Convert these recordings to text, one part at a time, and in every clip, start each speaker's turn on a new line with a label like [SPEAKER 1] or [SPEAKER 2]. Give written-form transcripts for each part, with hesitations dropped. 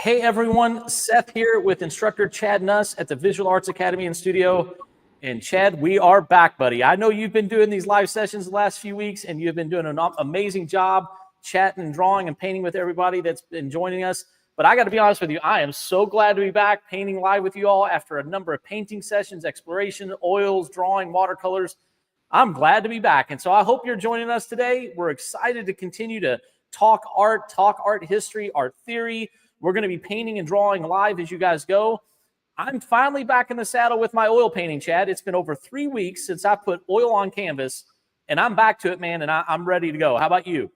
[SPEAKER 1] Hey everyone, Seth here with instructor Chad Nuss at the Visual Arts Academy and Studio. And Chad, we are back, buddy. I know you've been doing these live sessions the last few weeks, and you've been doing an amazing job chatting and drawing and painting with everybody that's been joining us. But I got to be honest with you, I am so glad to be back painting live with you all after a number of painting sessions, exploration, oils, drawing, watercolors. I'm glad to be back. And so I hope you're joining us today. We're excited to continue to talk art history, art theory. We're going to be painting and drawing live as you guys go. I'm finally back in the saddle with my oil painting, Chad. It's been over 3 weeks since I put oil on canvas, and I'm back to it, man, and I'm ready to go. How about you?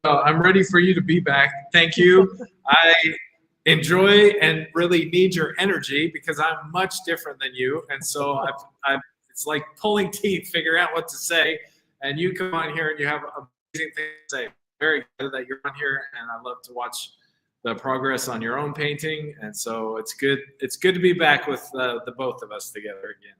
[SPEAKER 2] I'm ready for you to be back. Thank you. I enjoy and really need your energy because I'm much different than you. And so it's like pulling teeth, figuring out what to say. And you come on here and you have amazing things to say. Very good that you're on here, and I love to watch the progress on your own painting. And so it's good to be back with the both of us together again.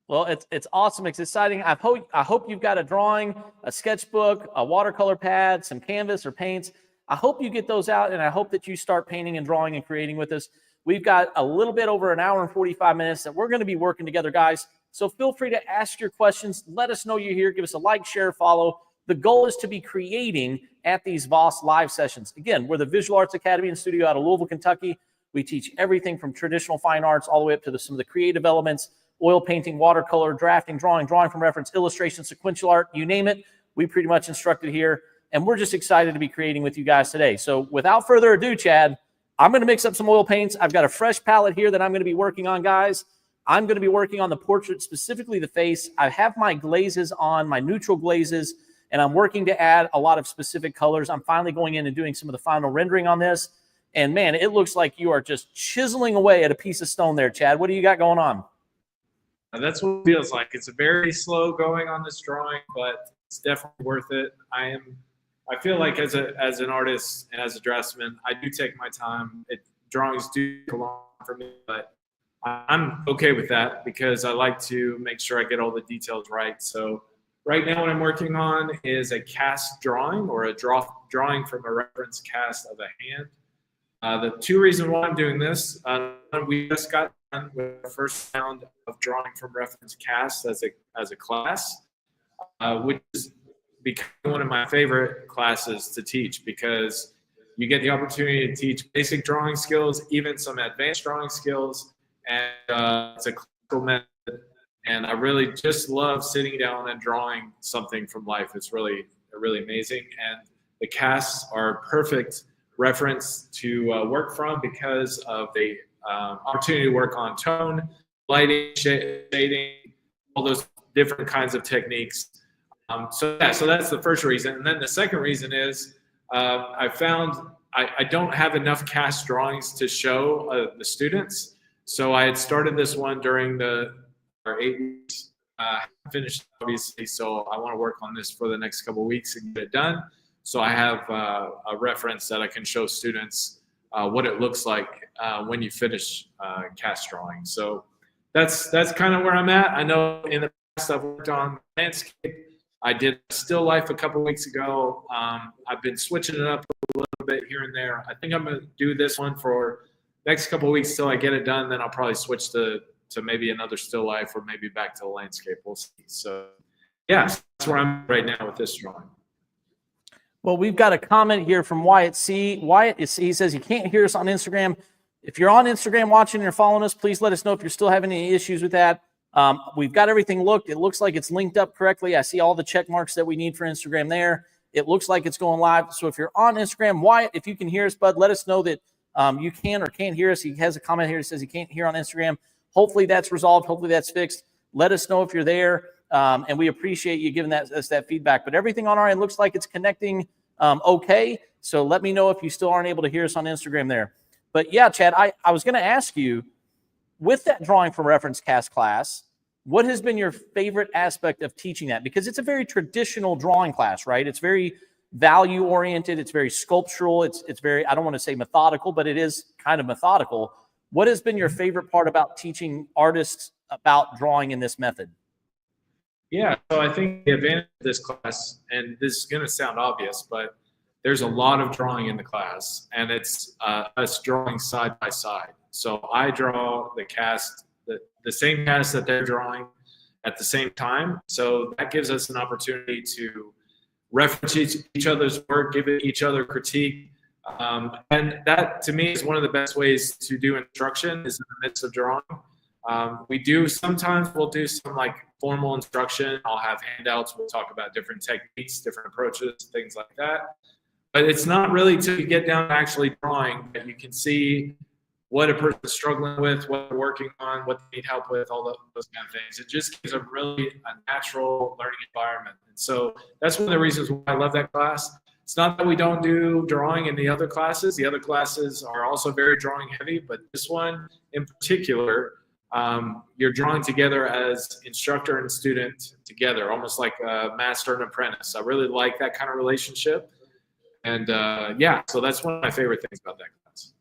[SPEAKER 1] Well, it's awesome. It's exciting. I hope you've got a drawing, a sketchbook, a watercolor pad, some canvas or paints. I hope you get those out, and I hope that you start painting and drawing and creating with us. We've got a little bit over an hour and 45 minutes that we're going to be working together, guys. So feel free to ask your questions. Let us know you're here. Give us a like, share, follow. The goal is to be creating at these VOS live sessions. Again, we're the Visual Arts Academy and Studio out of Louisville, Kentucky. We teach everything from traditional fine arts all the way up to some of the creative elements, oil painting, watercolor, drafting, drawing from reference, illustration, sequential art, you name it. We pretty much instructed here, and we're just excited to be creating with you guys today. So without further ado, Chad, I'm going to mix up some oil paints. I've got a fresh palette here that I'm going to be working on, guys. I'm going to be working on the portrait, specifically the face. I have my glazes on, my neutral glazes, and I'm working to add a lot of specific colors. I'm finally going in and doing some of the final rendering on this. And man, it looks like you are just chiseling away at a piece of stone there, Chad. What do you got going on?
[SPEAKER 2] That's what it feels like. It's a very slow going on this drawing, but it's definitely worth it. I feel like as an artist and as a draftsman, I do take my time. Drawings do take a long time for me, but I'm okay with that because I like to make sure I get all the details right. So right now what I'm working on is a cast drawing, or a drawing from a reference cast of a hand. The two reasons why I'm doing this, we just got done with the first round of drawing from reference cast as a class, which is becoming one of my favorite classes to teach because you get the opportunity to teach basic drawing skills, even some advanced drawing skills, and it's a classical method. And I really just love sitting down and drawing something from life. It's really amazing. And the casts are a perfect reference to work from because of the opportunity to work on tone, lighting, shading, all those different kinds of techniques. So that's the first reason. And then the second reason is I found I don't have enough cast drawings to show the students. So I had started this one during our 8 weeks. I haven't finished, obviously, so I want to work on this for the next couple of weeks and get it done. So I have a reference that I can show students what it looks like when you finish cast drawing. So that's kind of where I'm at. I know in the past I've worked on landscape. I did still life a couple of weeks ago. I've been switching it up a little bit here and there. I think I'm going to do this one for next couple of weeks till I get it done. Then I'll probably switch to maybe another still life, or maybe back to the landscape. We'll see. So yeah, that's where I'm right now with this drawing.
[SPEAKER 1] Well, we've got a comment here from Wyatt C. He says he can't hear us on Instagram. If you're on Instagram watching and you're following us, please let us know if you're still having any issues with that. We've got everything looked. It looks like it's linked up correctly. I see all the check marks that we need for Instagram there. It looks like it's going live. So if you're on Instagram, Wyatt, if you can hear us, bud, let us know that you can or can't hear us. He has a comment here that says he can't hear on Instagram. Hopefully that's resolved. Hopefully that's fixed. Let us know if you're there, and we appreciate you giving us that feedback. But everything on our end looks like it's connecting okay. So let me know if you still aren't able to hear us on Instagram there. But yeah, Chad, I was going to ask you, with that drawing from reference cast class, what has been your favorite aspect of teaching that? Because it's a very traditional drawing class, right? It's very value oriented. It's very sculptural. It's very, I don't want to say methodical, but it is kind of methodical. What has been your favorite part about teaching artists about drawing in this method?
[SPEAKER 2] Yeah, so I think the advantage of this class, and this is going to sound obvious, but there's a lot of drawing in the class, and it's us drawing side by side. So I draw the same cast that they're drawing at the same time. So that gives us an opportunity to reference each other's work, give each other critique. And that, to me, is one of the best ways to do instruction is in the midst of drawing. Sometimes we'll do some like formal instruction. I'll have handouts. We'll talk about different techniques, different approaches, things like that. But it's not really till you get down to actually drawing that you can see what a person's struggling with, what they're working on, what they need help with, all those kind of things. It just gives a natural learning environment. And so that's one of the reasons why I love that class. It's not that we don't do drawing in the other classes. The other classes are also very drawing heavy, but this one in particular, you're drawing together as instructor and student together, almost like a master and apprentice. I really like that kind of relationship. And so that's one of my favorite things about that class.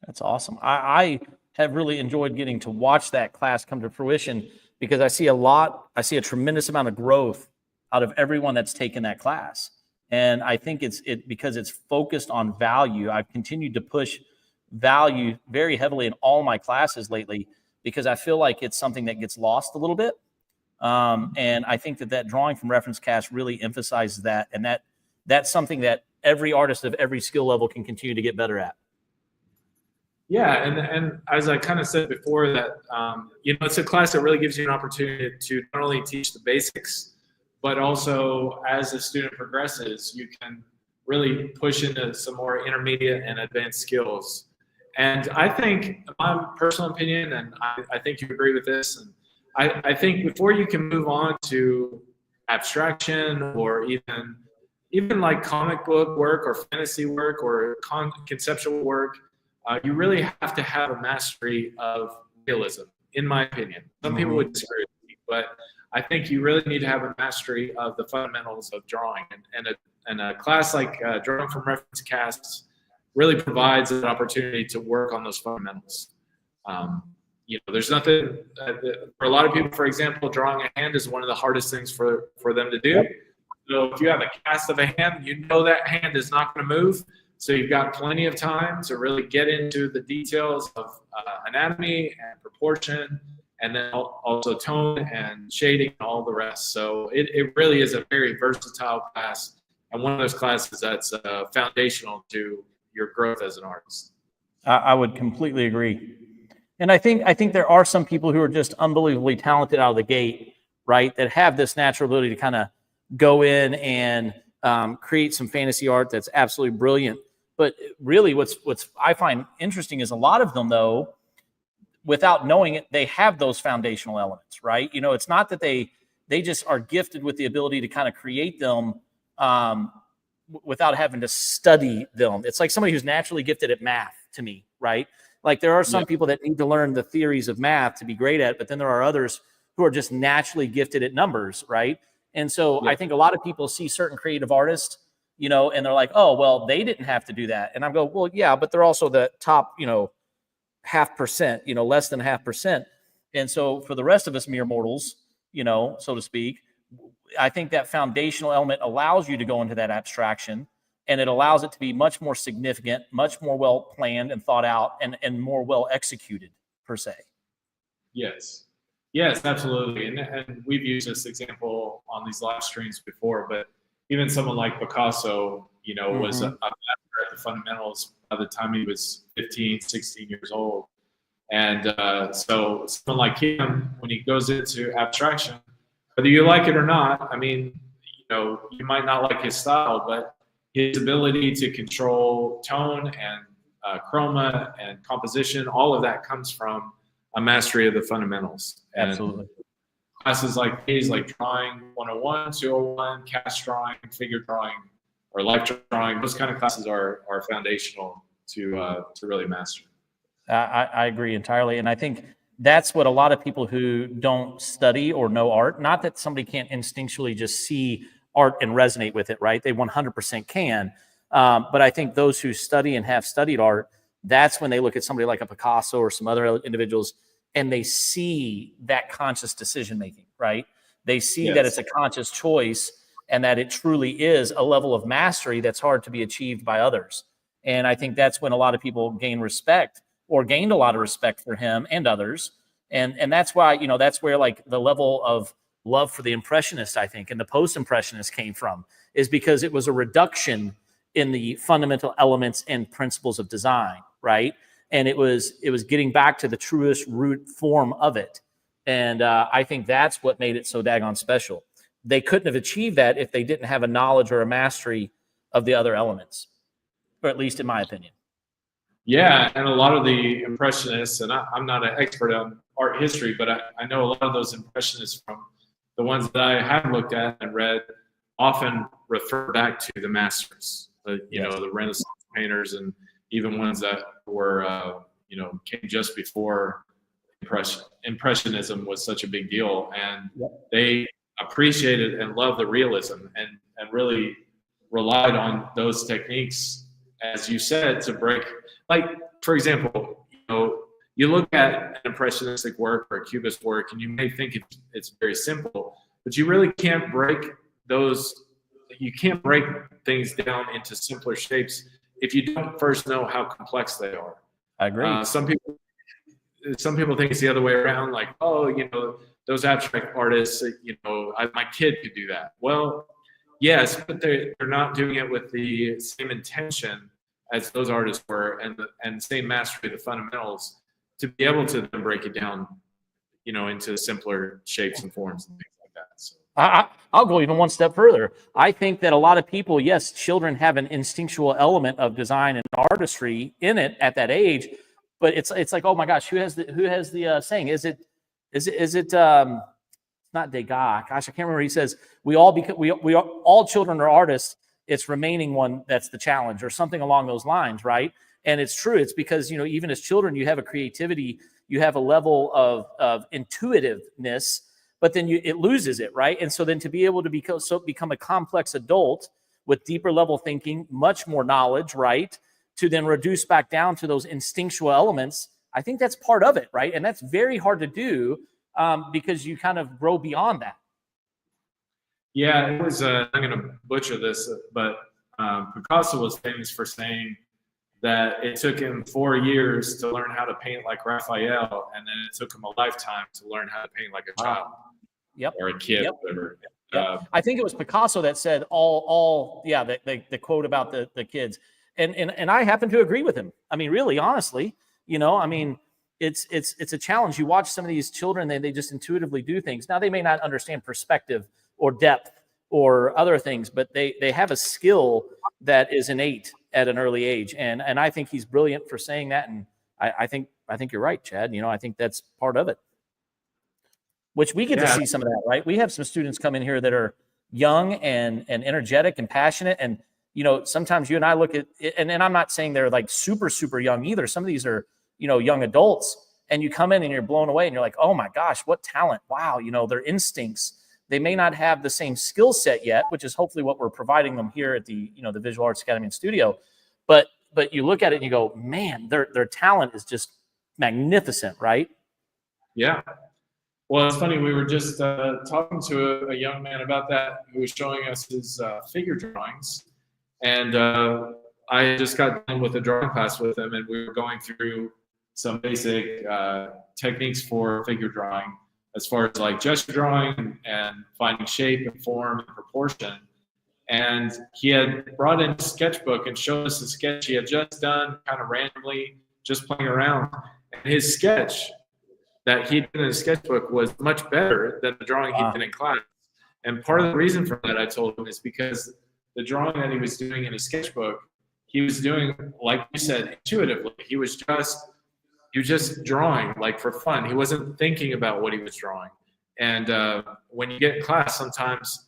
[SPEAKER 1] That's awesome. I have really enjoyed getting to watch that class come to fruition because I see a tremendous amount of growth out of everyone that's taken that class. And I think it's because it's focused on value. I've continued to push value very heavily in all my classes lately because I feel like it's something that gets lost a little bit. And I think that drawing from reference cast really emphasizes that. And that's something that every artist of every skill level can continue to get better at.
[SPEAKER 2] Yeah, and as I kind of said before, that it's a class that really gives you an opportunity to not only teach the basics, but also as the student progresses, you can really push into some more intermediate and advanced skills. And I think, my personal opinion, and I think you agree with this, and I think before you can move on to abstraction or even like comic book work or fantasy work or conceptual work, you really have to have a mastery of realism, in my opinion. Some people would disagree with me, but I think you really need to have a mastery of the fundamentals of drawing. And a class like Drawing from Reference Casts really provides an opportunity to work on those fundamentals. There's nothing for a lot of people, for example, drawing a hand is one of the hardest things for them to do. Yep. So if you have a cast of a hand, that hand is not going to move. So you've got plenty of time to really get into the details of anatomy and proportion, and then also tone and shading and all the rest. So it really is a very versatile class, and one of those classes that's foundational to your growth as an artist.
[SPEAKER 1] I would completely agree. And I think there are some people who are just unbelievably talented out of the gate, right, that have this natural ability to kind of go in and create some fantasy art that's absolutely brilliant. But really what's I find interesting is a lot of them, though, without knowing it, they have those foundational elements, right? It's not that they just are gifted with the ability to kind of create them without having to study them. It's like somebody who's naturally gifted at math to me, right? Like there are some people that need to learn the theories of math to be great at, but then there are others who are just naturally gifted at numbers, right? And so I think a lot of people see certain creative artists, and they're like, oh, well, they didn't have to do that. And I go, well, yeah, but they're also the top, 0.5%, less than 0.5%. And so for the rest of us mere mortals, so to speak, I think that foundational element allows you to go into that abstraction, and it allows it to be much more significant, much more well planned and thought out, and more well executed per se.
[SPEAKER 2] Yes, absolutely. And we've used this example on these live streams before, but even someone like Picasso, was a master at the fundamentals by the time he was 15, 16 years old. And so someone like him, when he goes into abstraction, whether you like it or not, I mean, you might not like his style, but his ability to control tone and chroma and composition, all of that comes from a mastery of the fundamentals.
[SPEAKER 1] Absolutely.
[SPEAKER 2] And classes like these, like Drawing 101, 201, cast drawing, figure drawing, or life drawing, those kind of classes are foundational to really master.
[SPEAKER 1] I agree entirely. And I think that's what a lot of people who don't study or know art, not that somebody can't instinctually just see art and resonate with it, right? They 100% can. But I think those who study and have studied art, that's when they look at somebody like a Picasso or some other individuals, and they see that conscious decision making, right? They see that it's a conscious choice, and that it truly is a level of mastery that's hard to be achieved by others. And I think that's when a lot of people gain respect, or gained a lot of respect for him and others. And that's why, that's where like the level of love for the Impressionists, I think, and the Post-Impressionists came from, is because it was a reduction in the fundamental elements and principles of design, right? And it was getting back to the truest root form of it. And I think that's what made it so daggone special. They couldn't have achieved that if they didn't have a knowledge or a mastery of the other elements, or at least in my opinion.
[SPEAKER 2] Yeah, and a lot of the Impressionists, and I'm not an expert on art history, but I know a lot of those Impressionists, from the ones that I have looked at and read, often refer back to the masters, the Renaissance painters, and even ones that were, came just before Impressionism was such a big deal. And they appreciated and loved the realism, and really relied on those techniques, as you said, to break. Like, for example, you look at an Impressionistic work or a Cubist work, and you may think it's very simple, but you really can't break those. You can't break things down into simpler shapes if you don't first know how complex they are.
[SPEAKER 1] I agree.
[SPEAKER 2] Some people think it's the other way around. Like, those abstract artists, my kid could do that. Well, yes, but they're not doing it with the same intention as those artists were, and same mastery of the fundamentals, to be able to then break it down, into simpler shapes and forms and things like that. So.
[SPEAKER 1] I'll go even one step further. I think that a lot of people, yes, children have an instinctual element of design and artistry in it at that age, but it's like, oh my gosh, who has the saying? Is it not Degas? Gosh, I can't remember. He says we all children are artists. It's remaining one that's the challenge, or something along those lines, right? And it's true. It's because even as children, you have a creativity, you have a level of intuitiveness, but then it loses it, right? And so then to be able to become a complex adult with deeper level thinking, much more knowledge, right? To then reduce back down to those instinctual elements, I think that's part of it, right? And that's very hard to do because you kind of grow beyond that.
[SPEAKER 2] Yeah, it was. I'm going to butcher this, but Picasso was famous for saying that it took him 4 years to learn how to paint like Raphael, and then it took him a lifetime to learn how to paint like a child.
[SPEAKER 1] Yep.
[SPEAKER 2] Or a kid,
[SPEAKER 1] Yep.
[SPEAKER 2] whatever.
[SPEAKER 1] Yep. I think it was Picasso that said the quote about the kids, and I happen to agree with him. I mean, really, honestly, it's a challenge. You watch some of these children, they just intuitively do things. Now, they may not understand perspective or depth or other things, but they have a skill that is innate at an early age. And I think he's brilliant for saying that. And I think you're right, Chad. I think that's part of it, which we get to see some of that, right? We have some students come in here that are young and energetic and passionate. And, sometimes you and I look at it, and I'm not saying they're like super, super young either. Some of these are, young adults, and you come in and you're blown away and you're like, oh my gosh, what talent. Wow. Their instincts. They may not have the same skill set yet, which is hopefully what we're providing them here at the, the Visual Arts Academy and Studio. But you look at it and you go, man, their talent is just magnificent, right?
[SPEAKER 2] Yeah. Well, it's funny. We were just talking to a young man about that, who was showing us his figure drawings. And I just got done with a drawing class with him, and we were going through some basic techniques for figure drawing, as far as like gesture drawing and finding shape and form and proportion. And he had brought in a sketchbook and showed us a sketch he had just done, kind of randomly, just playing around. And his sketch that he did in his sketchbook was much better than the drawing he did in class. And part of the reason for that, I told him, is because the drawing that he was doing in his sketchbook, he was doing, like you said, intuitively. He was just drawing like for fun. He wasn't thinking about what he was drawing. And when you get in class, sometimes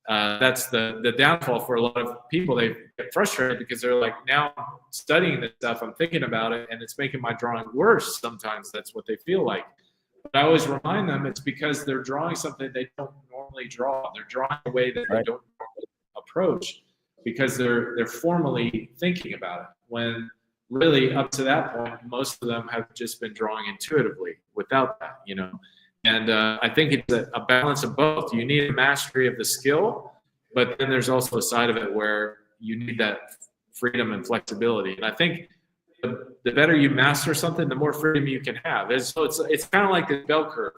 [SPEAKER 2] that's the downfall for a lot of people. They get frustrated because they're like, now I'm studying this stuff, I'm thinking about it, and it's making my drawing worse. Sometimes that's what they feel like. But I always remind them it's because they're drawing something they don't normally draw. They're drawing a way that they don't normally approach, because they're formally thinking about it. When really, up to that point, most of them have just been drawing intuitively without that, And I think it's a balance of both. You need a mastery of the skill, but then there's also a side of it where you need that freedom and flexibility. And I think the better you master something, the more freedom you can have. And so it's kind of like the bell curve.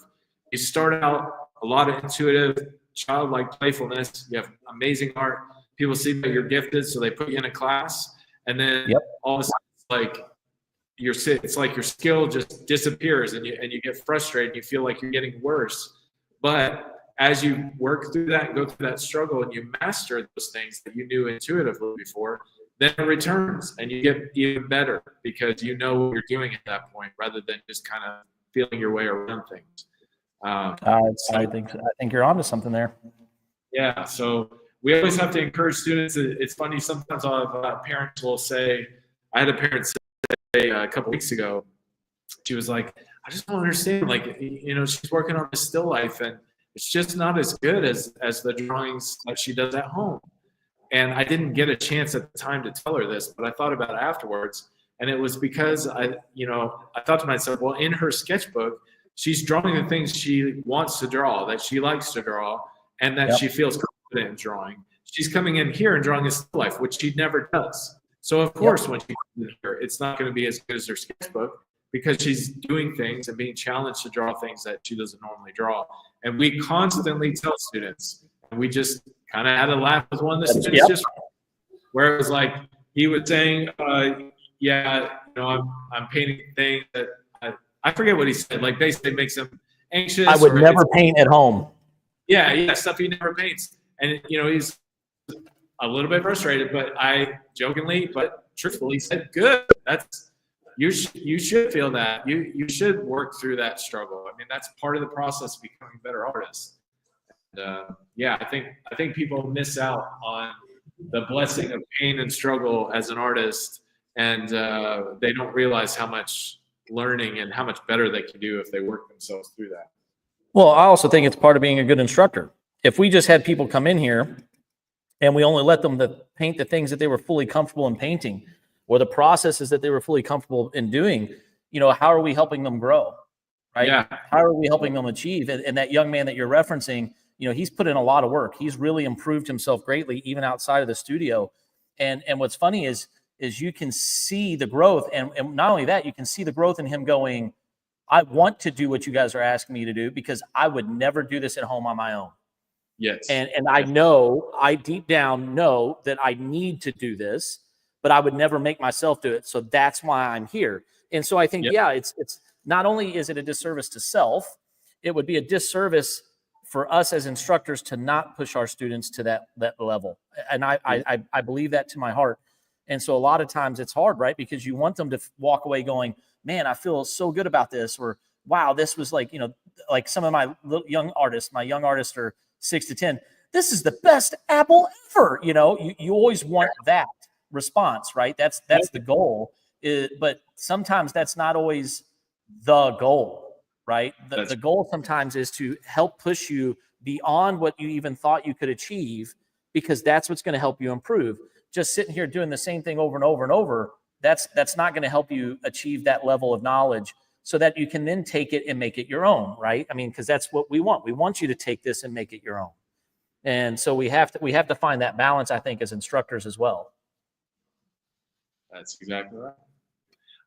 [SPEAKER 2] You start out a lot of intuitive, childlike playfulness. You have amazing art. People see that you're gifted, so they put you in a class, and then all of a sudden it's like your skill just disappears, and you get frustrated. You feel like you're getting worse. But as you work through that and go through that struggle, and you master those things that you knew intuitively before, then it returns, and you get even better because you know what you're doing at that point, rather than just kind of feeling your way around things.
[SPEAKER 1] I think you're onto something there.
[SPEAKER 2] Yeah. So we always have to encourage students. It's funny. Sometimes I'll have parents will say, I had a parent say a couple weeks ago, she was like, I just don't understand. Like, she's working on a still life, and it's just not as good as the drawings that she does at home. And I didn't get a chance at the time to tell her this, but I thought about it afterwards. And it was because I thought to myself, well, in her sketchbook, she's drawing the things she wants to draw, that she likes to draw, and that she feels confident in drawing. She's coming in here and drawing a still life, which she never does. So of course, when she comes in here, it's not going to be as good as her sketchbook, because she's doing things and being challenged to draw things that she doesn't normally draw. And we constantly tell students, and we just kind of had a laugh with one of the students, just where it was like, he was saying, I'm painting things that I forget what he said. Like, basically makes him anxious.
[SPEAKER 1] I would never paint at home.
[SPEAKER 2] Yeah, stuff he never paints. And, he's a little bit frustrated, but I jokingly, but truthfully said, good. You should feel that. You should work through that struggle. I mean, that's part of the process of becoming better artists. And, I think people miss out on the blessing of pain and struggle as an artist, and they don't realize how much learning and how much better they can do if they work themselves through that.
[SPEAKER 1] Well, I also think it's part of being a good instructor. If we just had people come in here and we only let them to paint the things that they were fully comfortable in painting, or the processes that they were fully comfortable in doing, how are we helping them grow? Right?
[SPEAKER 2] Yeah.
[SPEAKER 1] How are we helping them achieve? And that young man that you're referencing, he's put in a lot of work. He's really improved himself greatly, even outside of the studio. And what's funny is you can see the growth. And not only that, you can see the growth in him going, I want to do what you guys are asking me to do, because I would never do this at home on my own.
[SPEAKER 2] Yes.
[SPEAKER 1] And I deep down know that I need to do this, but I would never make myself do it. So that's why I'm here. And so I think, it's not only is it a disservice to self, it would be a disservice for us as instructors to not push our students to that level. And I believe that to my heart. And so a lot of times it's hard, right? Because you want them to walk away going, man, I feel so good about this. Or, wow, this was like, like some of my young artists are 6 to 10. This is the best apple ever. You always want that response, right? That's the goal. But sometimes that's not always the goal, right? The goal sometimes is to help push you beyond what you even thought you could achieve, because that's what's going to help you improve. Just sitting here doing the same thing over and over and over, that's not going to help you achieve that level of knowledge, so that you can then take it and make it your own, right? I mean, because that's what we want. We want you to take this and make it your own. And so we have to find that balance, I think, as instructors as well.
[SPEAKER 2] That's exactly right.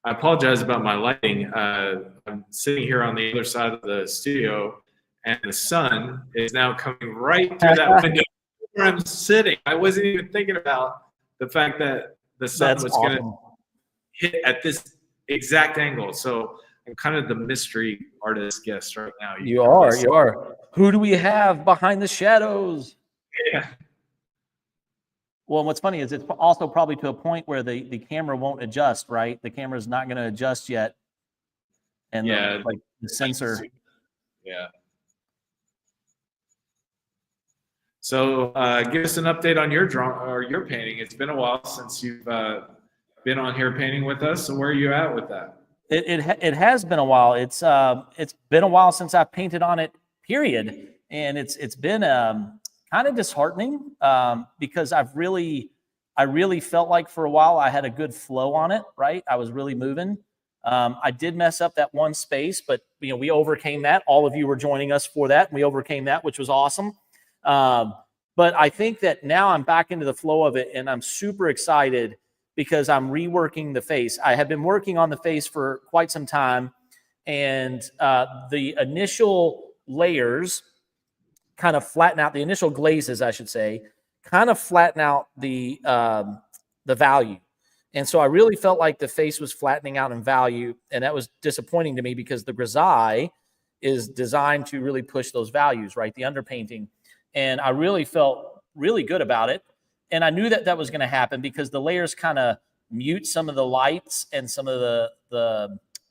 [SPEAKER 2] I apologize about my lighting. I'm sitting here on the other side of the studio, and the sun is now coming right through that window where I'm sitting. I wasn't even thinking about the fact that the sun was going to hit at this exact angle. So I'm kind of the mystery artist guest right now.
[SPEAKER 1] You are. Who do we have behind the shadows?
[SPEAKER 2] Yeah.
[SPEAKER 1] Well, what's funny is it's also probably to a point where the camera won't adjust, right? The camera's not going to adjust yet. And the sensor.
[SPEAKER 2] Yeah. So give us an update on your your painting. It's been a while since you've been on here painting with us. So where are you at with that?
[SPEAKER 1] It has been a while. It's been a while since I painted on it, period. And it's been kind of disheartening because I really felt like for a while I had a good flow on it, right? I was really moving. I did mess up that one space, but we overcame that. All of you were joining us for that. And we overcame that, which was awesome. But I think that now I'm back into the flow of it, and I'm super excited because I'm reworking the face. I have been working on the face for quite some time, and the initial layers kind of flatten out, the initial glazes, I should say, kind of flatten out the value. And so I really felt like the face was flattening out in value, and that was disappointing to me because the grisaille is designed to really push those values, right? The underpainting. And I really felt really good about it. And I knew that that was going to happen because the layers kind of mute some of the lights and some of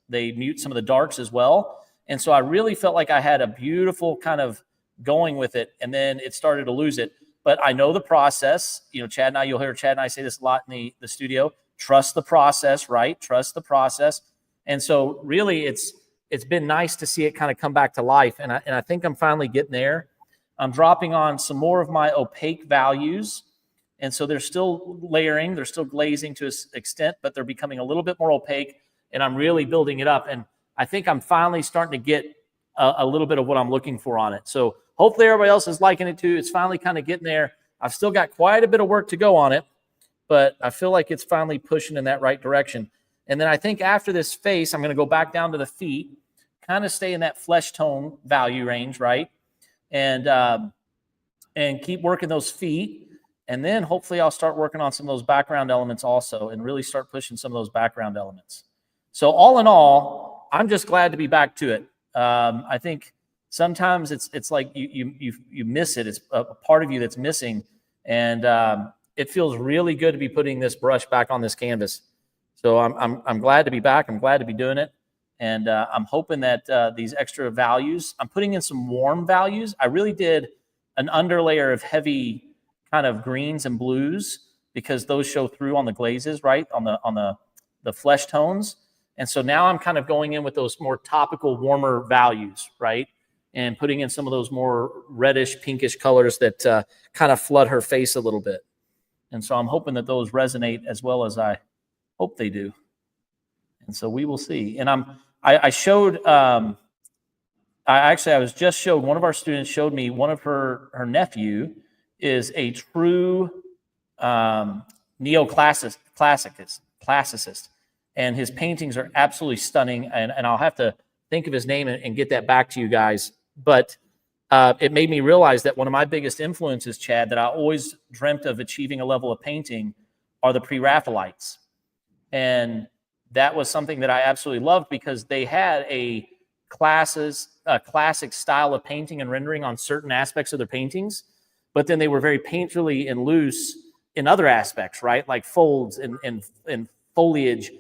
[SPEAKER 1] they mute some of the darks as well. And so I really felt like I had a beautiful kind of going with it, and then it started to lose it. But I know the process. You know, Chad and I, you'll hear Chad and I say this a lot in the studio. Trust the process, right? Trust the process. And so really it's been nice to see it kind of come back to life. And I think I'm finally getting there. I'm dropping on some more of my opaque values. And so they're still layering, they're still glazing to an extent, but they're becoming a little bit more opaque, and I'm really building it up. And I think I'm finally starting to get a little bit of what I'm looking for on it. So hopefully everybody else is liking it too. It's finally kind of getting there. I've still got quite a bit of work to go on it, but I feel like it's finally pushing in that right direction. And then I think after this face, I'm going to go back down to the feet, kind of stay in that flesh tone value range, right? And keep working those feet. And then hopefully I'll start working on some of those background elements also and really start pushing some of those background elements. So all in all, I'm just glad to be back to it. I think sometimes it's like you miss it. It's a part of you that's missing. And it feels really good to be putting this brush back on this canvas. So I'm glad to be back. I'm glad to be doing it. And I'm hoping that these extra values, I'm putting in some warm values. I really did an underlayer of heavy kind of greens and blues because those show through on the glazes, right? On the flesh tones. And so now I'm kind of going in with those more topical, warmer values, right? And putting in some of those more reddish, pinkish colors that kind of flood her face a little bit. And so I'm hoping that those resonate as well as I hope they do. And so we will see. And I showed, I was just showed, one of our students showed me one of her nephew is a true neoclassicist. And his paintings are absolutely stunning. And I'll have to think of his name and get that back to you guys. But it made me realize that one of my biggest influences, Chad, that I always dreamt of achieving a level of painting are the Pre-Raphaelites. And that was something that I absolutely loved because they had a classic style of painting and rendering on certain aspects of their paintings, but then they were very painterly and loose in other aspects, right? Like folds and foliage.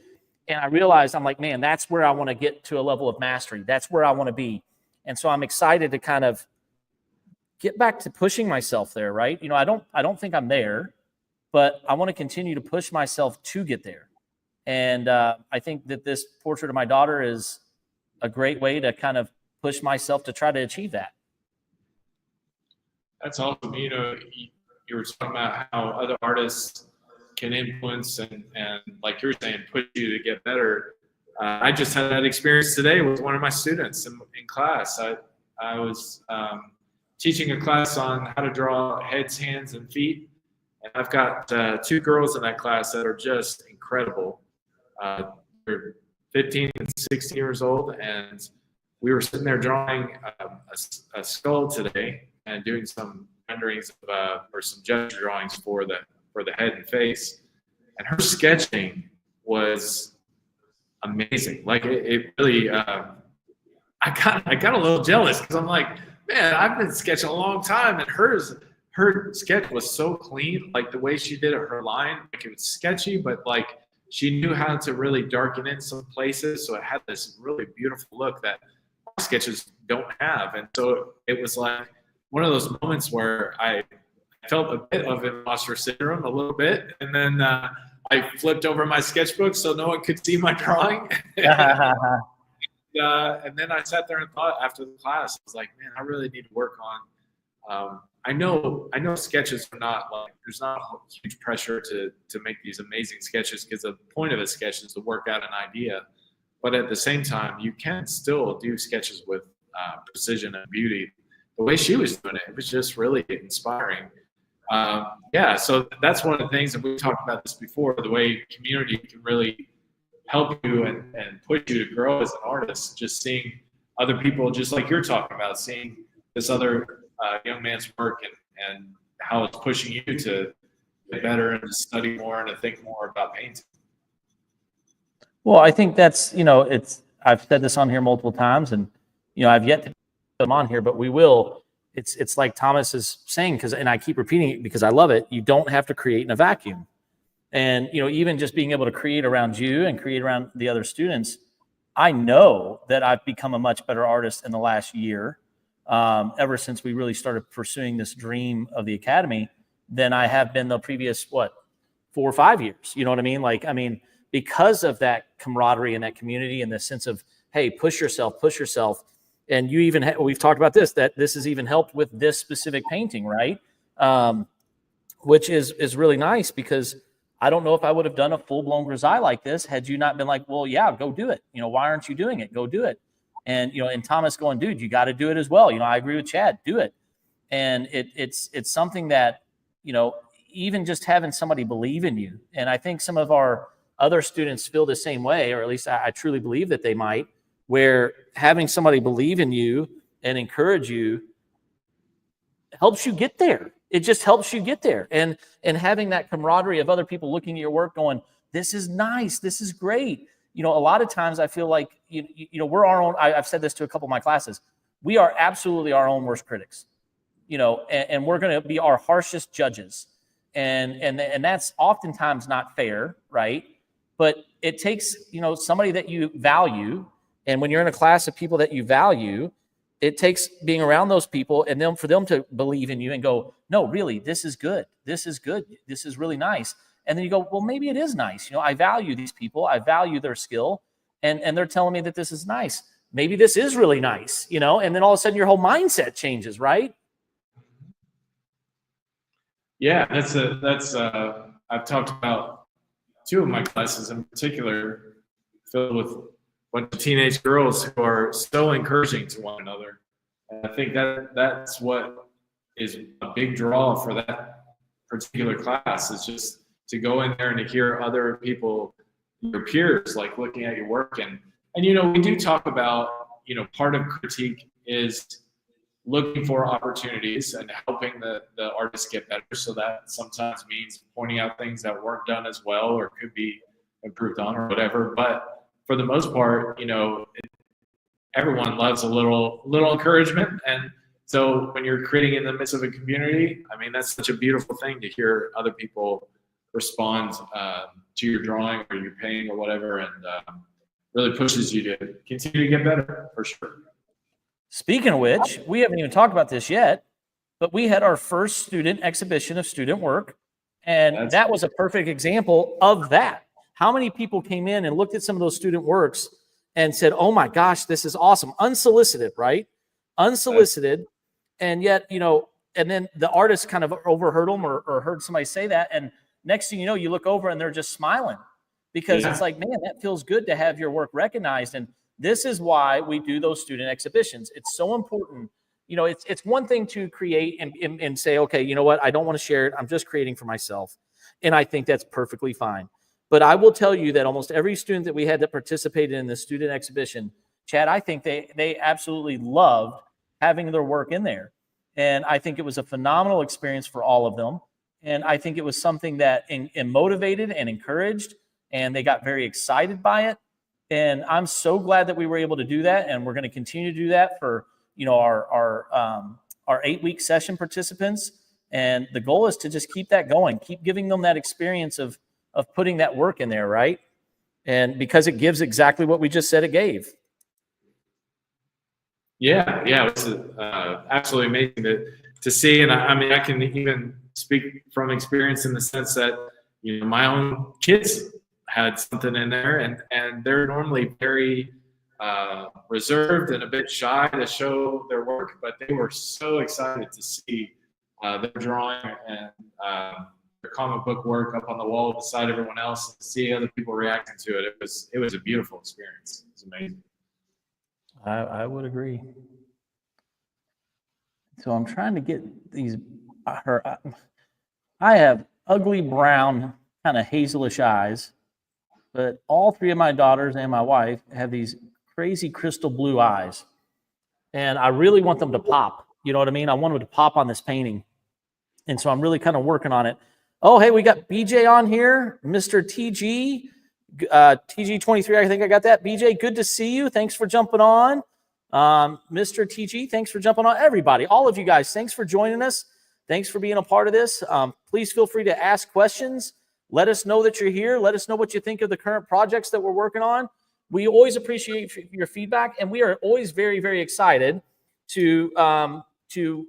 [SPEAKER 1] And I realized, I'm like, man, that's where I want to get to a level of mastery. That's where I want to be. And so I'm excited to kind of get back to pushing myself there, right? You know, I don't think I'm there, but I want to continue to push myself to get there. And I think that this portrait of my daughter is a great way to kind of push myself to try to achieve that.
[SPEAKER 2] That's awesome. You know, you were talking about how other artists can influence and like you were saying, push you to get better. I just had that experience today with one of my students in class. I was teaching a class on how to draw heads, hands, and feet. And I've got two girls in that class that are just incredible. They're 15 and 16 years old, and we were sitting there drawing a skull today and doing some renderings of, or some gesture drawings for the head and face. And her sketching was amazing. Like it really, I got a little jealous because I'm like, man, I've been sketching a long time, and her sketch was so clean. Like the way she did it, her line, like it was sketchy, but like she knew how to really darken in some places, so it had this really beautiful look that sketches don't have. And so it was like one of those moments where I felt a bit of imposter syndrome, a little bit, and then I flipped over my sketchbook so no one could see my drawing. And then I sat there and thought after the class, I was like, man, I really need to work on. I know sketches are not like, there's not a huge pressure to make these amazing sketches because the point of a sketch is to work out an idea. But at the same time, you can still do sketches with precision and beauty. The way she was doing it, it was just really inspiring. yeah, so that's one of the things that we've talked about this before, the way community can really help you and push you to grow as an artist, just seeing other people, just like you're talking about, seeing this other young man's work and how it's pushing you to get better and to study more and to think more about painting.
[SPEAKER 1] Well, I think that's, I've said this on here multiple times, and, I've yet to put them on here, but we will. It's like Thomas is saying, and I keep repeating it because I love it. You don't have to create in a vacuum. And, even just being able to create around you and create around the other students, I know that I've become a much better artist in the last year, ever since we really started pursuing this dream of the Academy, than I have been the previous, 4 or 5 years. You know what I mean? Because of that camaraderie and that community and the sense of, hey, push yourself. And you even, we've talked about this, that this has even helped with this specific painting, right? Which is really nice, because I don't know if I would have done a full-blown grisaille like this had you not been like, well, yeah, go do it. Why aren't you doing it? Go do it. And, and Thomas going, dude, you got to do it as well. I agree with Chad, do it. And it's something that, even just having somebody believe in you. And I think some of our other students feel the same way, or at least I truly believe that they might, where having somebody believe in you and encourage you helps you get there. It just helps you get there. And having that camaraderie of other people looking at your work going, this is nice, this is great. A lot of times I feel like, we're our own, I've said this to a couple of my classes, we are absolutely our own worst critics, and we're going to be our harshest judges. And that's oftentimes not fair, right? But it takes, somebody that you value. And when you're in a class of people that you value, it takes being around those people and then for them to believe in you and go, no, really, this is good. This is good. This is really nice. And then you go, well, maybe it is nice. I value these people. I value their skill. And they're telling me that this is nice. Maybe this is really nice, and then all of a sudden your whole mindset changes, right?
[SPEAKER 2] Yeah, that's I've talked about 2 of my classes in particular, filled with a bunch of teenage girls who are so encouraging to one another. And I think that's what is a big draw for that particular class, is just to go in there and to hear other people, your peers, like looking at your work. And we do talk about, part of critique is looking for opportunities and helping the artists get better. So that sometimes means pointing out things that weren't done as well or could be improved on or whatever. But for the most part, everyone loves a little encouragement. And so when you're creating in the midst of a community, I mean, that's such a beautiful thing to hear other people respond to your drawing or your painting or whatever, and really pushes you to continue to get better, for sure.
[SPEAKER 1] Speaking of which, we haven't even talked about this yet, but we had our first student exhibition of student work, and that was a perfect example of that. How many people came in and looked at some of those student works and said, oh my gosh, this is awesome. Unsolicited, right? Unsolicited. And yet, and then the artist kind of overheard them or heard somebody say that. And next thing you know, you look over and they're just smiling, because it's like, man, that feels good to have your work recognized. And this is why we do those student exhibitions. It's so important. It's one thing to create and say, okay, you know what? I don't want to share it. I'm just creating for myself. And I think that's perfectly fine. But I will tell you that almost every student that we had that participated in the student exhibition, Chad, I think they absolutely loved having their work in there. And I think it was a phenomenal experience for all of them. And I think it was something that motivated and encouraged, and they got very excited by it. And I'm so glad that we were able to do that. And we're going to continue to do that for, our 8-week session participants. And the goal is to just keep that going, keep giving them that experience of putting that work in there, right? And because it gives exactly what we just said it gave.
[SPEAKER 2] Yeah, it's absolutely amazing to see. And I mean, I can even speak from experience in the sense that, my own kids had something in there, and they're normally very reserved and a bit shy to show their work, but they were so excited to see their drawing and their comic book work up on the wall beside everyone else, and to see other people reacting to it. It was a beautiful experience. It was amazing.
[SPEAKER 1] I would agree. So I'm trying to get these I have ugly brown, kind of hazelish eyes, but all three of my daughters and my wife have these crazy crystal blue eyes. And I really want them to pop. You know what I mean? I want them to pop on this painting. And so I'm really kind of working on it. Oh, hey, we got BJ on here, Mr. TG, TG23. I think I got that. BJ, good to see you. Thanks for jumping on. Mr. TG, thanks for jumping on. Everybody, all of you guys, thanks for joining us. Thanks for being a part of this. Please feel free to ask questions. Let us know that you're here. Let us know what you think of the current projects that we're working on. We always appreciate your feedback, and we are always very, very excited to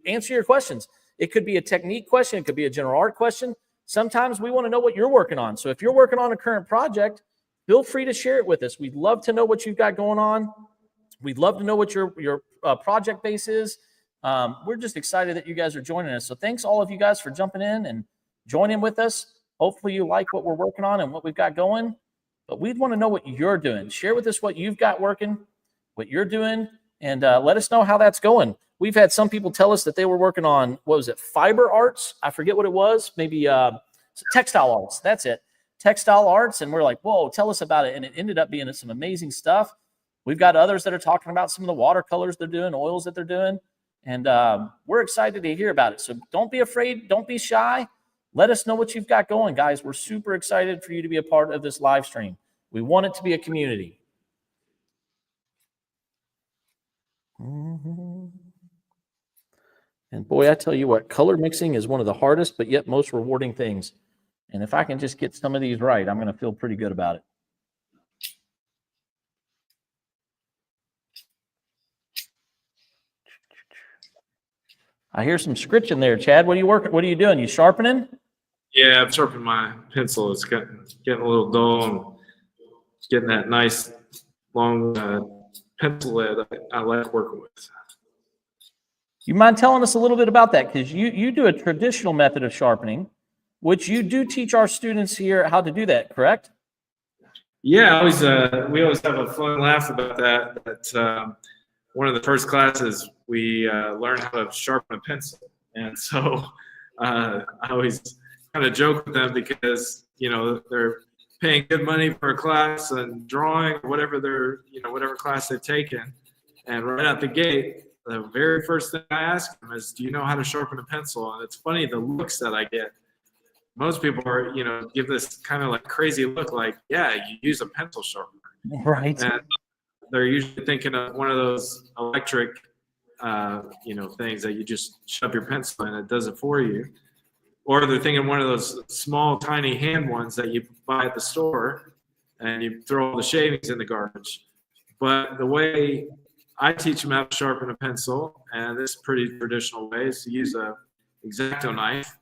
[SPEAKER 1] answer your questions. It could be a technique question. It could be a general art question. Sometimes we want to know what you're working on. So if you're working on a current project, feel free to share it with us. We'd love to know what you've got going on. We'd love to know what your project base is. We're just excited that you guys are joining us. So thanks all of you guys for jumping in and joining with us. Hopefully you like what we're working on and what we've got going. But we'd want to know what you're doing. Share with us what you've got working, what you're doing, and let us know how that's going. We've had some people tell us that they were working on, what was it, fiber arts? I forget what it was. Maybe textile arts. That's it. Textile arts. And we're like, whoa, tell us about it. And it ended up being some amazing stuff. We've got others that are talking about some of the watercolors they're doing, oils that they're doing. And we're excited to hear about it. So don't be afraid. Don't be shy. Let us know what you've got going, guys. We're super excited for you to be a part of this live stream. We want it to be a community. And boy, I tell you what, color mixing is one of the hardest, but yet most rewarding things. And if I can just get some of these right, I'm going to feel pretty good about it. I hear some scritching there, Chad. What are you working? What are you doing? You sharpening?
[SPEAKER 2] Yeah, I'm sharpening my pencil. It's getting a little dull and getting that nice long pencil head I like working with.
[SPEAKER 1] You mind telling us a little bit about that? Because you do a traditional method of sharpening, which you do teach our students here how to do that, correct?
[SPEAKER 2] Yeah, we always have a fun laugh about that. That one of the first classes we learn how to sharpen a pencil, and so I always kind of joke with them because they're paying good money for a class and drawing, whatever whatever class they've taken, and right out the gate, the very first thing I ask them is, "Do you know how to sharpen a pencil?" And it's funny the looks that I get. Most people are, give this kind of like crazy look, like, "Yeah, you use a pencil sharpener,"
[SPEAKER 1] right?
[SPEAKER 2] And they're usually thinking of one of those electric, things that you just shove your pencil in, it does it for you. Or they're thinking one of those small, tiny hand ones that you buy at the store and you throw all the shavings in the garbage. But the way I teach them how to sharpen a pencil, and this pretty traditional way, is to use a X-Acto knife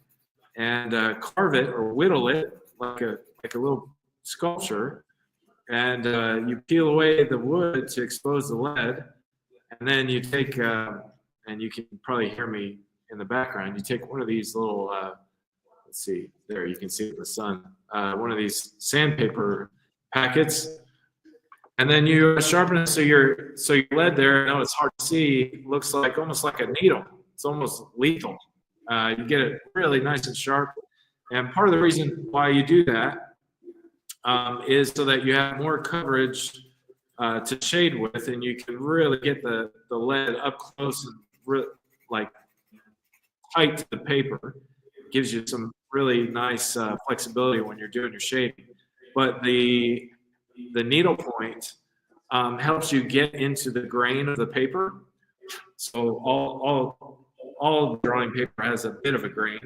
[SPEAKER 2] and carve it or whittle it like a little sculpture. And you peel away the wood to expose the lead. And then you take, and you can probably hear me in the background, you take one of these little, let's see, there, you can see it in the sun, one of these sandpaper packets, and then you sharpen it so your lead there, I know it's hard to see, looks like almost like a needle. It's almost lethal. You get it really nice and sharp. And part of the reason why you do that is so that you have more coverage to shade with, and you can really get the lead up close and like tight to the paper. It gives you some really nice flexibility when you're doing your shading. But the needle point helps you get into the grain of the paper. So all drawing paper has a bit of a grain.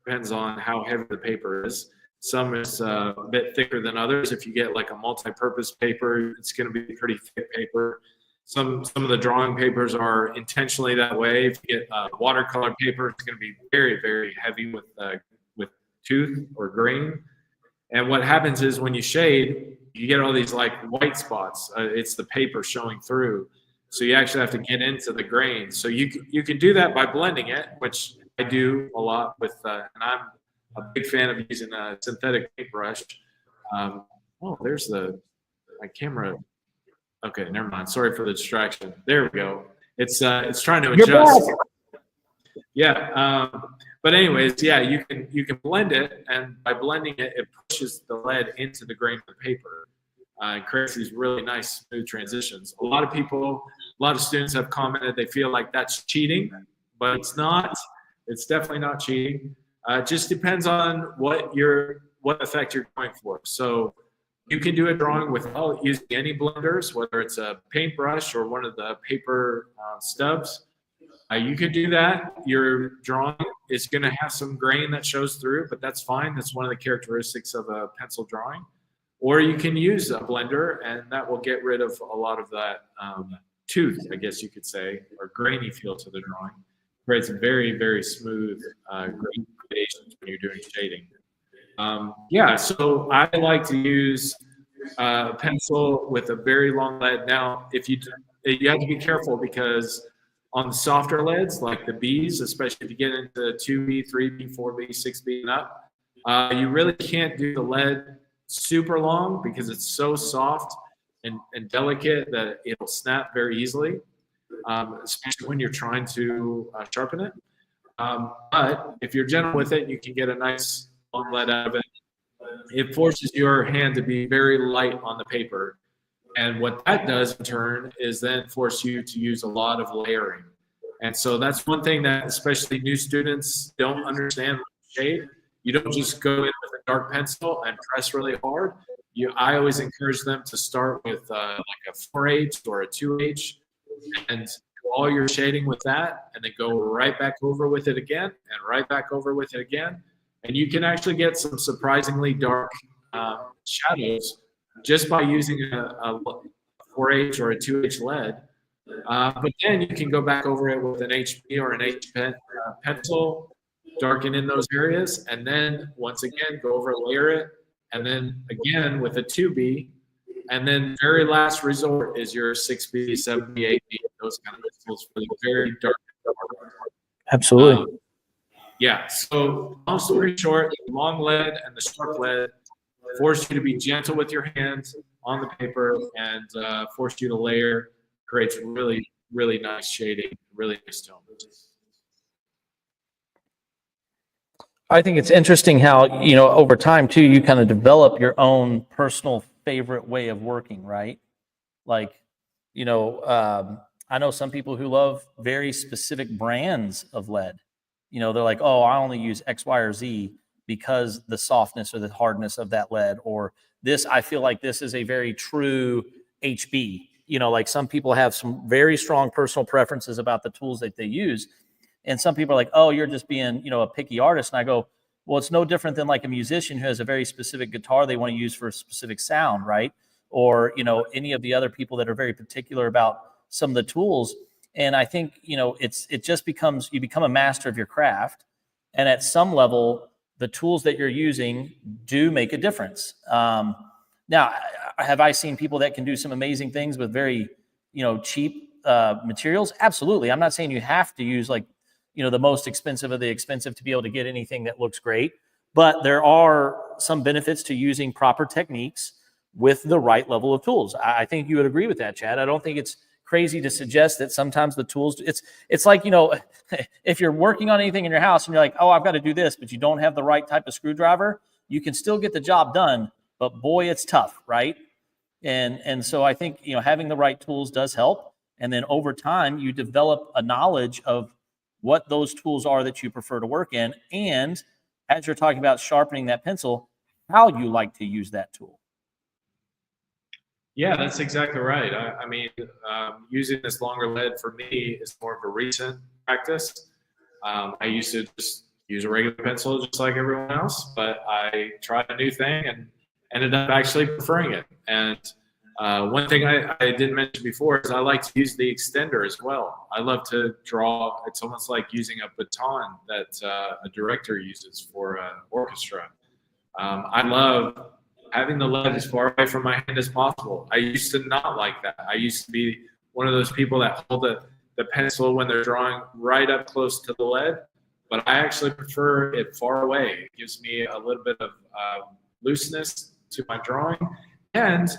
[SPEAKER 2] Depends on how heavy the paper is. Some is a bit thicker than others. If you get like a multi-purpose paper, it's going to be pretty thick paper. Some of the drawing papers are intentionally that way. If you get watercolor paper, it's going to be very, very heavy with tooth or grain. And what happens is when you shade, you get all these like white spots. It's the paper showing through. So you actually have to get into the grain. So you can do that by blending it, which I do a lot with, and I'm a big fan of using a synthetic paintbrush. There's my camera. Okay, never mind. Sorry for the distraction. There we go. It's trying to adjust. Yeah. But anyways, yeah, you can blend it, and by blending it, it pushes the lead into the grain of the paper and creates these really nice smooth transitions. A lot of students have commented they feel like that's cheating, but it's not. It's definitely not cheating. It just depends on what effect you're going for. So you can do a drawing without using any blenders, whether it's a paintbrush or one of the paper stubs. You could do that. Your drawing is going to have some grain that shows through, but that's fine. That's one of the characteristics of a pencil drawing. Or you can use a blender, and that will get rid of a lot of that tooth, I guess you could say, or grainy feel to the drawing. Creates very, very smooth grain gradations when you're doing shading. Yeah, so I like to use a pencil with a very long lead. Now, you have to be careful, because on the softer leads, like the Bs, especially if you get into 2B, 3B, 4B, 6B and up, you really can't do the lead super long, because it's so soft and delicate that it'll snap very easily, especially when you're trying to sharpen it. But if you're gentle with it, you can get a nice long lead out of it. It forces your hand to be very light on the paper. And what that does in turn is then force you to use a lot of layering. And so that's one thing that especially new students don't understand with shade. You don't just go in with a dark pencil and press really hard. I always encourage them to start with like a 4H or a 2H and do all your shading with that, and then go right back over with it again and right back over with it again. And you can actually get some surprisingly dark shadows just by using a 4H or a 2H lead. But then you can go back over it with an HB or an H pen pencil, darken in those areas, and then once again go over, layer it, and then again with a 2B, and then very last resort is your 6B, 7B, 8B, those kind of pencils for the very dark.
[SPEAKER 1] Absolutely.
[SPEAKER 2] Yeah, so long story short, the long lead and the sharp lead force you to be gentle with your hands on the paper and force you to layer, creates really, really nice shading, really nice tone.
[SPEAKER 1] I think it's interesting how, you know, over time too, you kind of develop your own personal favorite way of working, right? Like, you know, I know some people who love very specific brands of lead. You know, they're like, oh, I only use X, Y, or Z because the softness or the hardness of that lead, or this, I feel like this is a very true HB. You know, like some people have some very strong personal preferences about the tools that they use. And some people are like, oh, you're just being, you know, a picky artist. And I go, well, it's no different than like a musician who has a very specific guitar they want to use for a specific sound, right? Or, you know, any of the other people that are very particular about some of the tools. And I think, you know, it just becomes, you become a master of your craft. And at some level, the tools that you're using do make a difference. Now, have I seen people that can do some amazing things with very, you know, cheap materials? Absolutely. I'm not saying you have to use like, you know, the most expensive of the expensive to be able to get anything that looks great. But there are some benefits to using proper techniques with the right level of tools. I think you would agree with that, Chad. I don't think it's crazy to suggest that sometimes the tools, it's like, you know, if you're working on anything in your house and you're like, oh, I've got to do this, but you don't have the right type of screwdriver, you can still get the job done, but boy, it's tough, right? And so I think, you know, having the right tools does help. And then over time, you develop a knowledge of what those tools are that you prefer to work in. And as you're talking about sharpening that pencil, how you like to use that tool.
[SPEAKER 2] Yeah, that's exactly right. I mean, using this longer lead for me is more of a recent practice. I used to just use a regular pencil just like everyone else, but I tried a new thing and ended up actually preferring it. And one thing I didn't mention before is I like to use the extender as well. I love to draw. It's almost like using a baton that a director uses for an orchestra. I love having the lead as far away from my hand as possible. I used to not like that. I used to be one of those people that hold the pencil when they're drawing right up close to the lead, but I actually prefer it far away. It gives me a little bit of looseness to my drawing. And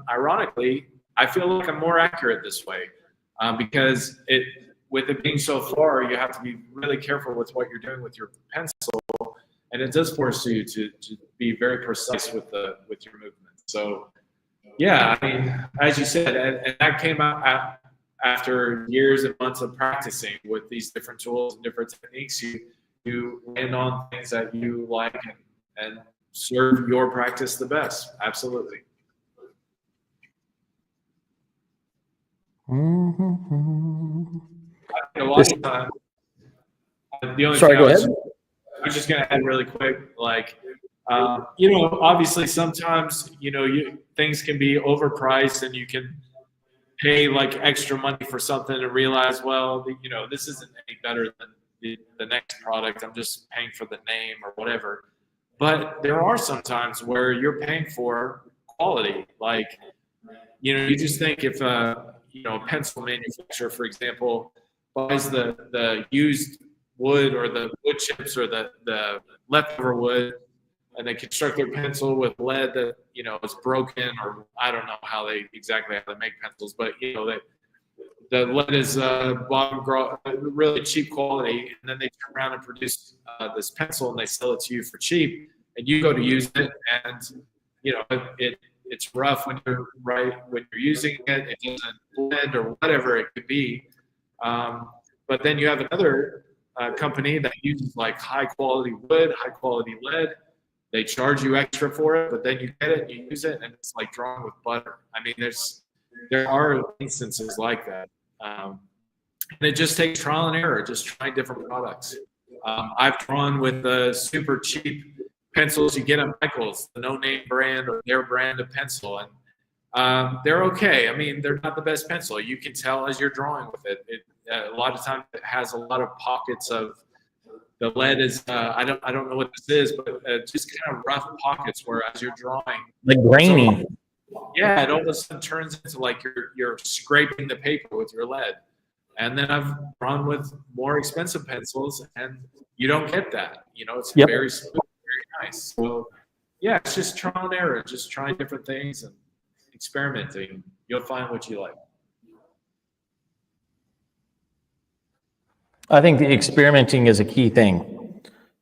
[SPEAKER 2] ironically, I feel like I'm more accurate this way because with it being so far, you have to be really careful with what you're doing with your pencil, and it does force you to be very precise with your movement. So, yeah, I mean, as you said, and that came out after years and months of practicing with these different tools and different techniques. You land on things that you like and serve your practice the best. Absolutely.
[SPEAKER 1] Mm-hmm.
[SPEAKER 2] A lot of times, the only
[SPEAKER 1] Sorry,
[SPEAKER 2] thing
[SPEAKER 1] go ahead.
[SPEAKER 2] I was just going to add really quick, like, you know, obviously sometimes, you know, things can be overpriced and you can pay like extra money for something and realize, well, you know, this isn't any better than the next product. I'm just paying for the name or whatever. But there are some times where you're paying for quality. Like, you know, you just think if, you know, a pencil manufacturer, for example, buys the used wood or the wood chips or the leftover wood, and they construct their pencil with lead that, you know, is broken, or I don't know how they make pencils, but, you know, the lead is really cheap quality, and then they turn around and produce this pencil and they sell it to you for cheap, and you go to use it, and, you know, it's rough when you're using it. It doesn't blend or whatever it could be. But then you have another company that uses like high quality wood, high quality lead. They charge you extra for it, but then you get it and you use it, and it's like drawn with butter. I mean, there are instances like that. And it just takes trial and error, just trying different products. I've drawn with the super cheap pencils you get at Michael's, the no-name brand or their brand of pencil, and they're okay. I mean, they're not the best pencil. You can tell as you're drawing with it. A lot of times it has a lot of pockets of the lead is I don't know what this is, but just kind of rough pockets where as you're drawing,
[SPEAKER 1] like grainy.
[SPEAKER 2] So, yeah, it all of a sudden turns into like you're scraping the paper with your lead. And then I've drawn with more expensive pencils, and you don't get that. You know, it's very smooth, very nice. So yeah, it's just trial and error, just trying different things and experimenting. You'll find what you like.
[SPEAKER 1] I think the experimenting is a key thing.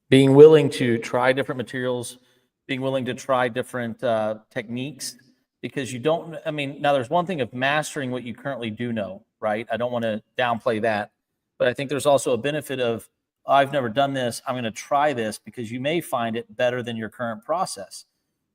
[SPEAKER 1] Being willing to try different materials, being willing to try different techniques, because you don't, I mean, now there's one thing of mastering what you currently do know, right? I don't want to downplay that, but I think there's also a benefit of, I've never done this, I'm going to try this, because you may find it better than your current process.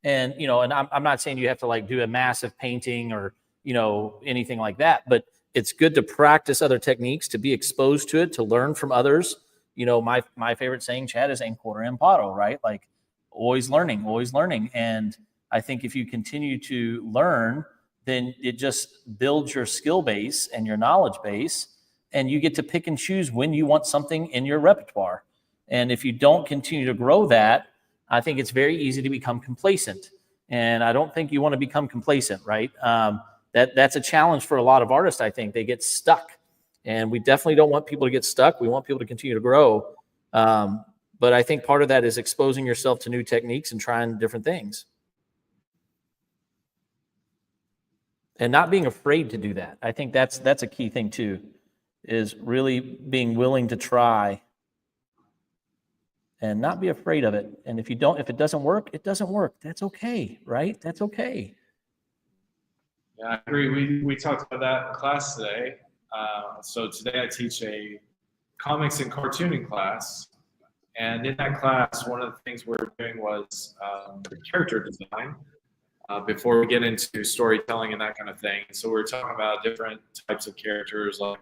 [SPEAKER 1] And, you know, and I'm not saying you have to like do a massive painting or, you know, anything like that, but it's good to practice other techniques, to be exposed to it, to learn from others. You know, my favorite saying, Chad, is ancora imparo, right? Like always learning, always learning. And I think if you continue to learn, then it just builds your skill base and your knowledge base, and you get to pick and choose when you want something in your repertoire. And if you don't continue to grow that, I think it's very easy to become complacent. And I don't think you want to become complacent, right? That's a challenge for a lot of artists. I think they get stuck, and we definitely don't want people to get stuck. We want people to continue to grow. But I think part of that is exposing yourself to new techniques and trying different things. And not being afraid to do that. I think that's a key thing too, is really being willing to try and not be afraid of it. And if it doesn't work, it doesn't work. That's okay, right? That's okay.
[SPEAKER 2] Yeah, I agree. We talked about that in class today. So today I teach a comics and cartooning class. And in that class, one of the things we're doing was character design before we get into storytelling and that kind of thing. So we're talking about different types of characters, like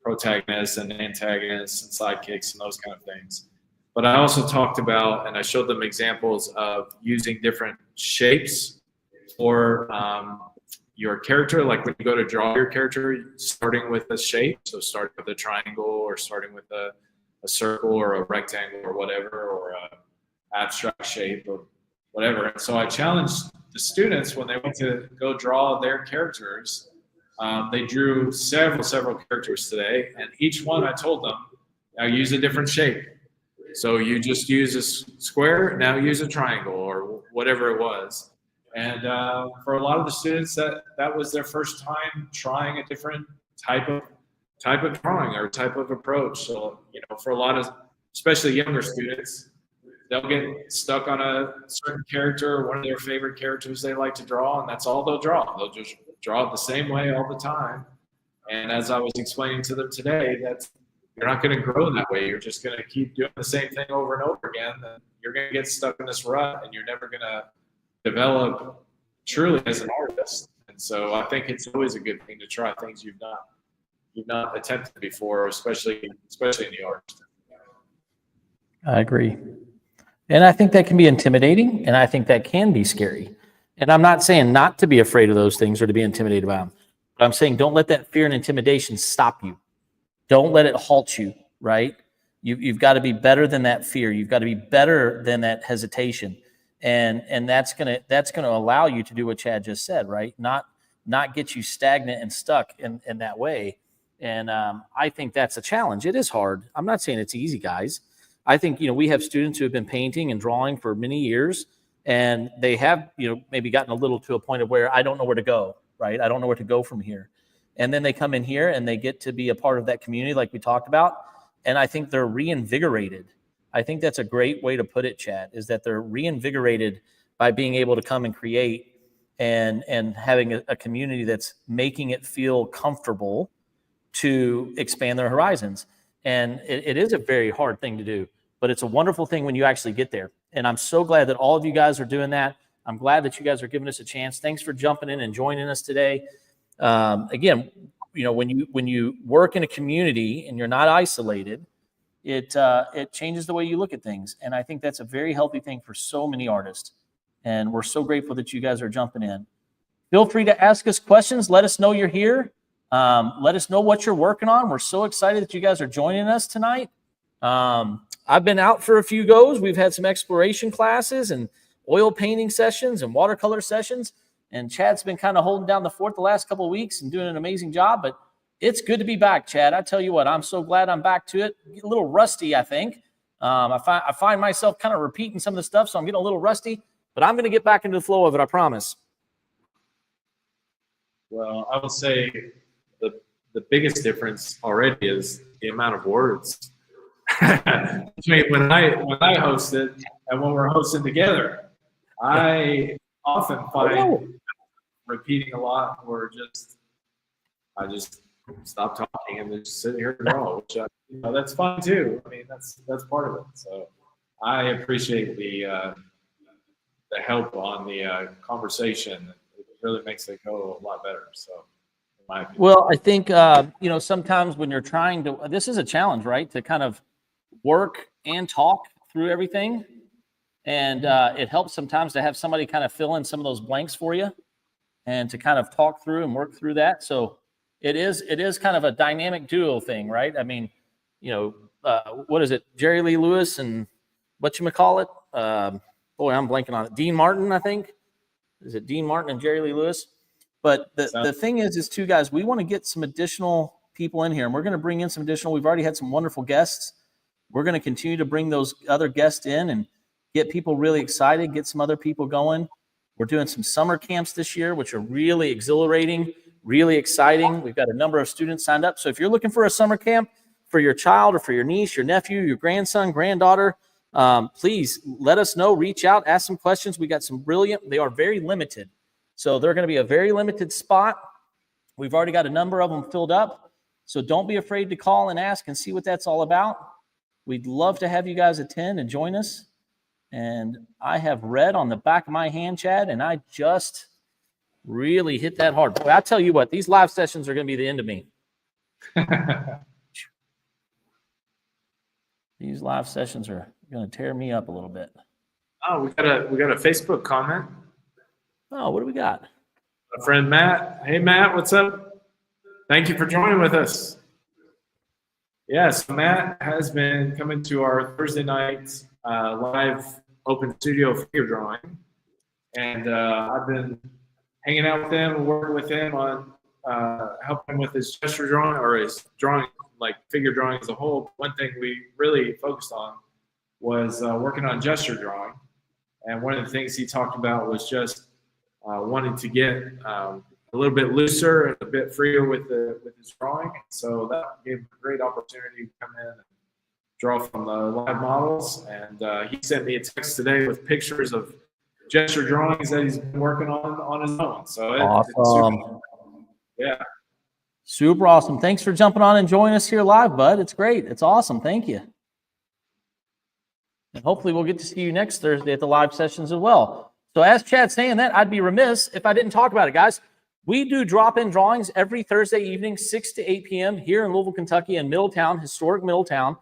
[SPEAKER 2] protagonists and antagonists and sidekicks and those kind of things. But I also talked about, and I showed them examples of using different shapes for your character. Like when you go to draw your character, starting with a shape, so starting with a triangle or starting with a circle or a rectangle or whatever, or a abstract shape or whatever. And so I challenged the students when they went to go draw their characters. They drew several characters today, and each one I told them, now use a different shape. So you just use a square, now use a triangle or whatever it was. And for a lot of the students, that was their first time trying a different type of type of drawing or type of approach. So, for a lot of, especially younger students, they'll get stuck on a certain character or one of their favorite characters they like to draw, and that's all they'll draw. They'll just draw it the same way all the time. And as I was explaining to them today, you're not going to grow that way. You're just going to keep doing the same thing over and over again. And you're going to get stuck in this rut, and you're never going to develop truly as an artist. And so I think it's always a good thing to try things you've not attempted before, especially in the arts.
[SPEAKER 1] I agree. And I think that can be intimidating, and I think that can be scary. And I'm not saying not to be afraid of those things or to be intimidated by them, but I'm saying don't let that fear and intimidation stop you. Don't let it halt you, right? You've got to be better than that fear. You've got to be better than that hesitation. And that's gonna allow you to do what Chad just said, right? Not get you stagnant and stuck in that way. And I think that's a challenge. It is hard. I'm not saying it's easy, guys. I think, we have students who have been painting and drawing for many years, and they have, maybe gotten a little to a point of where I don't know where to go, right? I don't know where to go from here. And then they come in here and they get to be a part of that community like we talked about. And I think they're reinvigorated. I think that's a great way to put it, Chad, is that they're reinvigorated by being able to come and create and having a community that's making it feel comfortable to expand their horizons. And it is a very hard thing to do, but it's a wonderful thing when you actually get there. And I'm so glad that all of you guys are doing that. I'm glad that you guys are giving us a chance. Thanks for jumping in and joining us today. Again, when you work in a community and you're not isolated, it changes the way you look at things. And I think that's a very healthy thing for so many artists. And we're so grateful that you guys are jumping in. Feel free to ask us questions. Let us know you're here. Let us know what you're working on. We're so excited that you guys are joining us tonight. I've been out for a few goes. We've had some exploration classes and oil painting sessions and watercolor sessions. And Chad's been kind of holding down the fort the last couple of weeks and doing an amazing job. But it's good to be back, Chad. I tell you what, I'm so glad I'm back to it. Get a little rusty, I think. I find myself kind of repeating some of the stuff, so I'm getting a little rusty. But I'm going to get back into the flow of it, I promise.
[SPEAKER 2] Well, I would say the biggest difference already is the amount of words. when I hosted and when we're hosting together, I often find repeating a lot, or I just stop talking and then just sit here and draw, which that's fun too. I mean, that's part of it. So I appreciate the help on the conversation. It really makes it go a lot better. So.
[SPEAKER 1] Well, I think, sometimes when you're trying to, this is a challenge, right? To kind of work and talk through everything. And it helps sometimes to have somebody kind of fill in some of those blanks for you and to kind of talk through and work through that. So it is kind of a dynamic duo thing, right? I mean, what is it? Jerry Lee Lewis and whatchamacallit? Boy, I'm blanking on it. Dean Martin, I think. Is it Dean Martin and Jerry Lee Lewis? But the thing is too, guys, we want to get some additional people in here, and we're going to bring in some additional. We've already had some wonderful guests. We're going to continue to bring those other guests in and get people really excited, get some other people going. We're doing some summer camps this year, which are really exhilarating, really exciting. We've got a number of students signed up. So if you're looking for a summer camp for your child or for your niece, your nephew, your grandson, granddaughter, please let us know. Reach out, ask some questions. We got some brilliant. They are very limited. So they're going to be a very limited spot. We've already got a number of them filled up. So don't be afraid to call and ask and see what that's all about. We'd love to have you guys attend and join us. And I have red on the back of my hand, Chad, and I just really hit that hard. Boy, I tell you what, these live sessions are going to be the end of me. These live sessions are going to tear me up a little bit.
[SPEAKER 2] Oh, we got a Facebook comment.
[SPEAKER 1] Oh, what do we got?
[SPEAKER 2] A friend, Matt. Hey, Matt, what's up? Thank you for joining with us. Yes, Matt has been coming to our Thursday night live open studio figure drawing. And I've been hanging out with him and working with him on helping with his gesture drawing or his drawing, like figure drawing as a whole. One thing we really focused on was working on gesture drawing. And one of the things he talked about was just wanting to get a little bit looser and a bit freer with his drawing. So that gave him a great opportunity to come in and draw from the live models. And he sent me a text today with pictures of gesture drawings that he's been working on his own. So it's super, yeah.
[SPEAKER 1] Super awesome. Thanks for jumping on and joining us here live, bud. It's great. It's awesome. Thank you. And hopefully we'll get to see you next Thursday at the live sessions as well. So as Chad's saying that, I'd be remiss if I didn't talk about it, guys. We do drop-in drawings every Thursday evening, 6 to 8 p.m. here in Louisville, Kentucky, in Middletown, historic Middletown.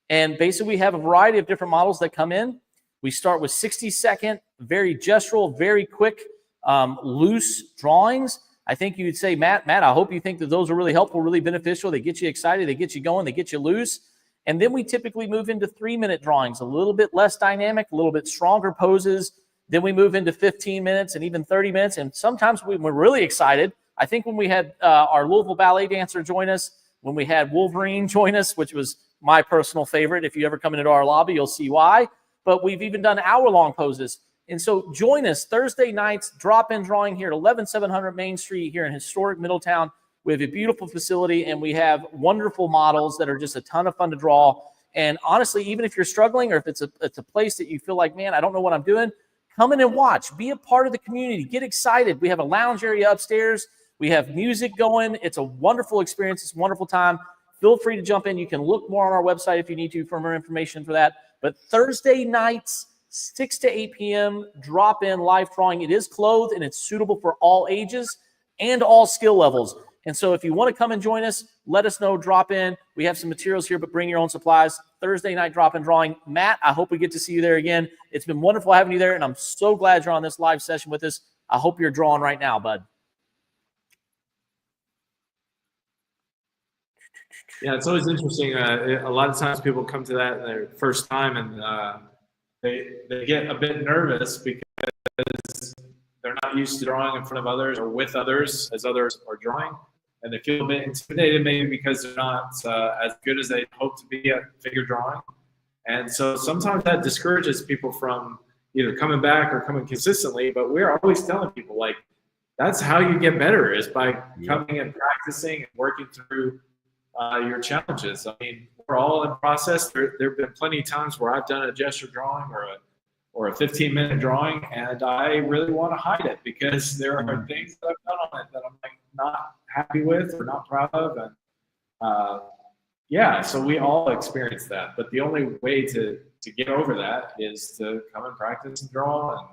[SPEAKER 1] And basically we have a variety of different models that come in. We start with 60-second, very gestural, very quick, loose drawings. I think you'd say, Matt, I hope you think that those are really helpful, really beneficial. They get you excited, they get you going, they get you loose. And then we typically move into 3-minute drawings, a little bit less dynamic, a little bit stronger poses. Then we move into 15 minutes and even 30 minutes. And sometimes we're really excited. I think when we had our Louisville ballet dancer join us, when we had Wolverine join us, which was my personal favorite. If you ever come into our lobby, you'll see why. But we've even done hour-long poses. And so join us Thursday nights, drop-in drawing here at 11700 Main Street here in historic Middletown. We have a beautiful facility, and we have wonderful models that are just a ton of fun to draw. And honestly, even if you're struggling or if it's a place that you feel like, man, I don't know what I'm doing, come in and watch. Be a part of the community. Get excited. We have a lounge area upstairs. We have music going. It's a wonderful experience. It's a wonderful time. Feel free to jump in. You can look more on our website if you need to for more information for that. But Thursday nights, 6 to 8 p.m., drop-in live drawing. It is clothed, and it's suitable for all ages and all skill levels. And so if you want to come and join us, let us know, drop in. We have some materials here, but bring your own supplies. Thursday night drop-in drawing. Matt, I hope we get to see you there again. It's been wonderful having you there, and I'm so glad you're on this live session with us. I hope you're drawing right now, bud.
[SPEAKER 2] Yeah, it's always interesting. A lot of times people come to that their first time, and they get a bit nervous because they're not used to drawing in front of others or with others as others are drawing. And they feel a bit intimidated maybe because they're not as good as they hope to be at figure drawing. And so sometimes that discourages people from either coming back or coming consistently. But we're always telling people, like, that's how you get better, is by coming and practicing and working through your challenges. I mean, we're all in process. There have been plenty of times where I've done a gesture drawing or a 15-minute drawing, and I really want to hide it because there are things that I've done on it that I'm like not happy with or not proud of. And yeah, so we all experience that. But the only way to get over that is to come and practice and draw and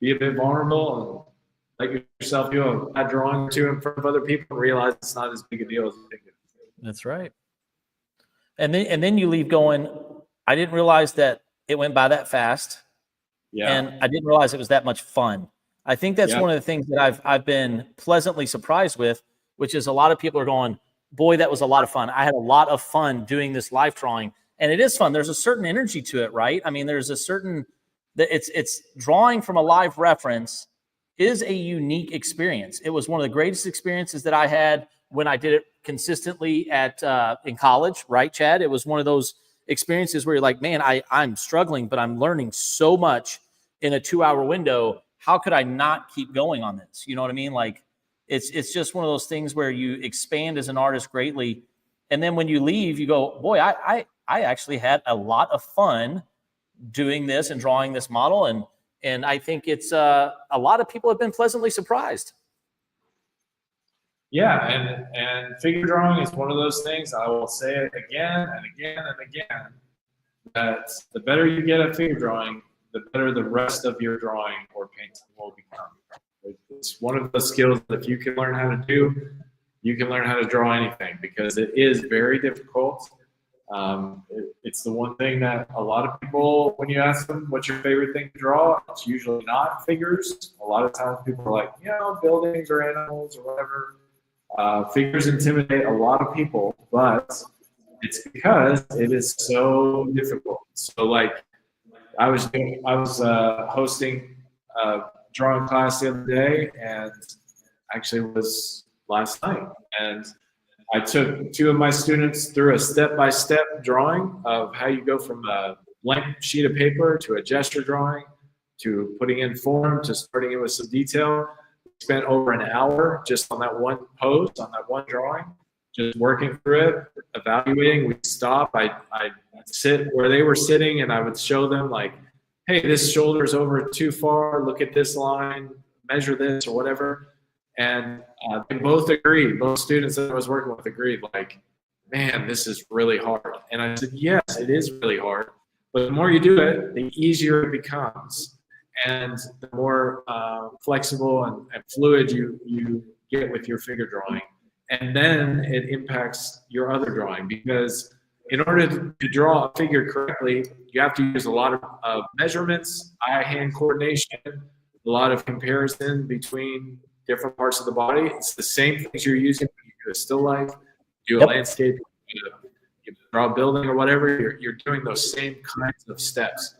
[SPEAKER 2] be a bit vulnerable and let yourself do a bad drawing or two in front of other people and realize it's not as big a deal as you think it is.
[SPEAKER 1] That's right. And then you leave going, I didn't realize that it went by that fast.
[SPEAKER 2] Yeah.
[SPEAKER 1] And I didn't realize it was that much fun. I think that's one of the things that I've been pleasantly surprised with, which is a lot of people are going, boy, that was a lot of fun. I had a lot of fun doing this live drawing. And it is fun. There's a certain energy to it, right? I mean, there's a certain, it's drawing from a live reference is a unique experience. It was one of the greatest experiences that I had when I did it consistently in college, right, Chad? It was one of those experiences where you're like, man, I'm struggling, but I'm learning so much in a 2-hour window. How could I not keep going on this? You know what I mean? Like, it's just one of those things where you expand as an artist greatly. And then when you leave, you go, boy, I actually had a lot of fun doing this and drawing this model. And I think it's a lot of people have been pleasantly surprised.
[SPEAKER 2] Yeah, and figure drawing is one of those things. I will say it again and again and again, that the better you get at figure drawing, the better the rest of your drawing or painting will become. It's one of those skills that if you can learn how to do, you can learn how to draw anything, because it is very difficult. It's the one thing that a lot of people, when you ask them what's your favorite thing to draw, it's usually not figures. A lot of times people are like, buildings or animals or whatever. Figures intimidate a lot of people, but it's because it is so difficult. So, like, I was hosting a drawing class the other day, and actually it was last night, and I took 2 of my students through a step-by-step drawing of how you go from a blank sheet of paper to a gesture drawing to putting in form to starting it with some detail. spent over an hour just on that one pose, on that one drawing, just working through it, evaluating. We'd stop. I'd sit where they were sitting, and I would show them, like, hey, this shoulder's over too far. Look at this line, measure this or whatever. And they both agreed. Both students that I was working with agreed, like, man, this is really hard. And I said, yes, it is really hard. But the more you do it, the easier it becomes. And the more flexible and fluid you get with your figure drawing. And then it impacts your other drawing, because in order to draw a figure correctly, you have to use a lot of measurements, eye-hand coordination, a lot of comparison between different parts of the body. It's the same things you're using when you do a still life, do a landscape, you draw a building or whatever. You're doing those same kinds of steps.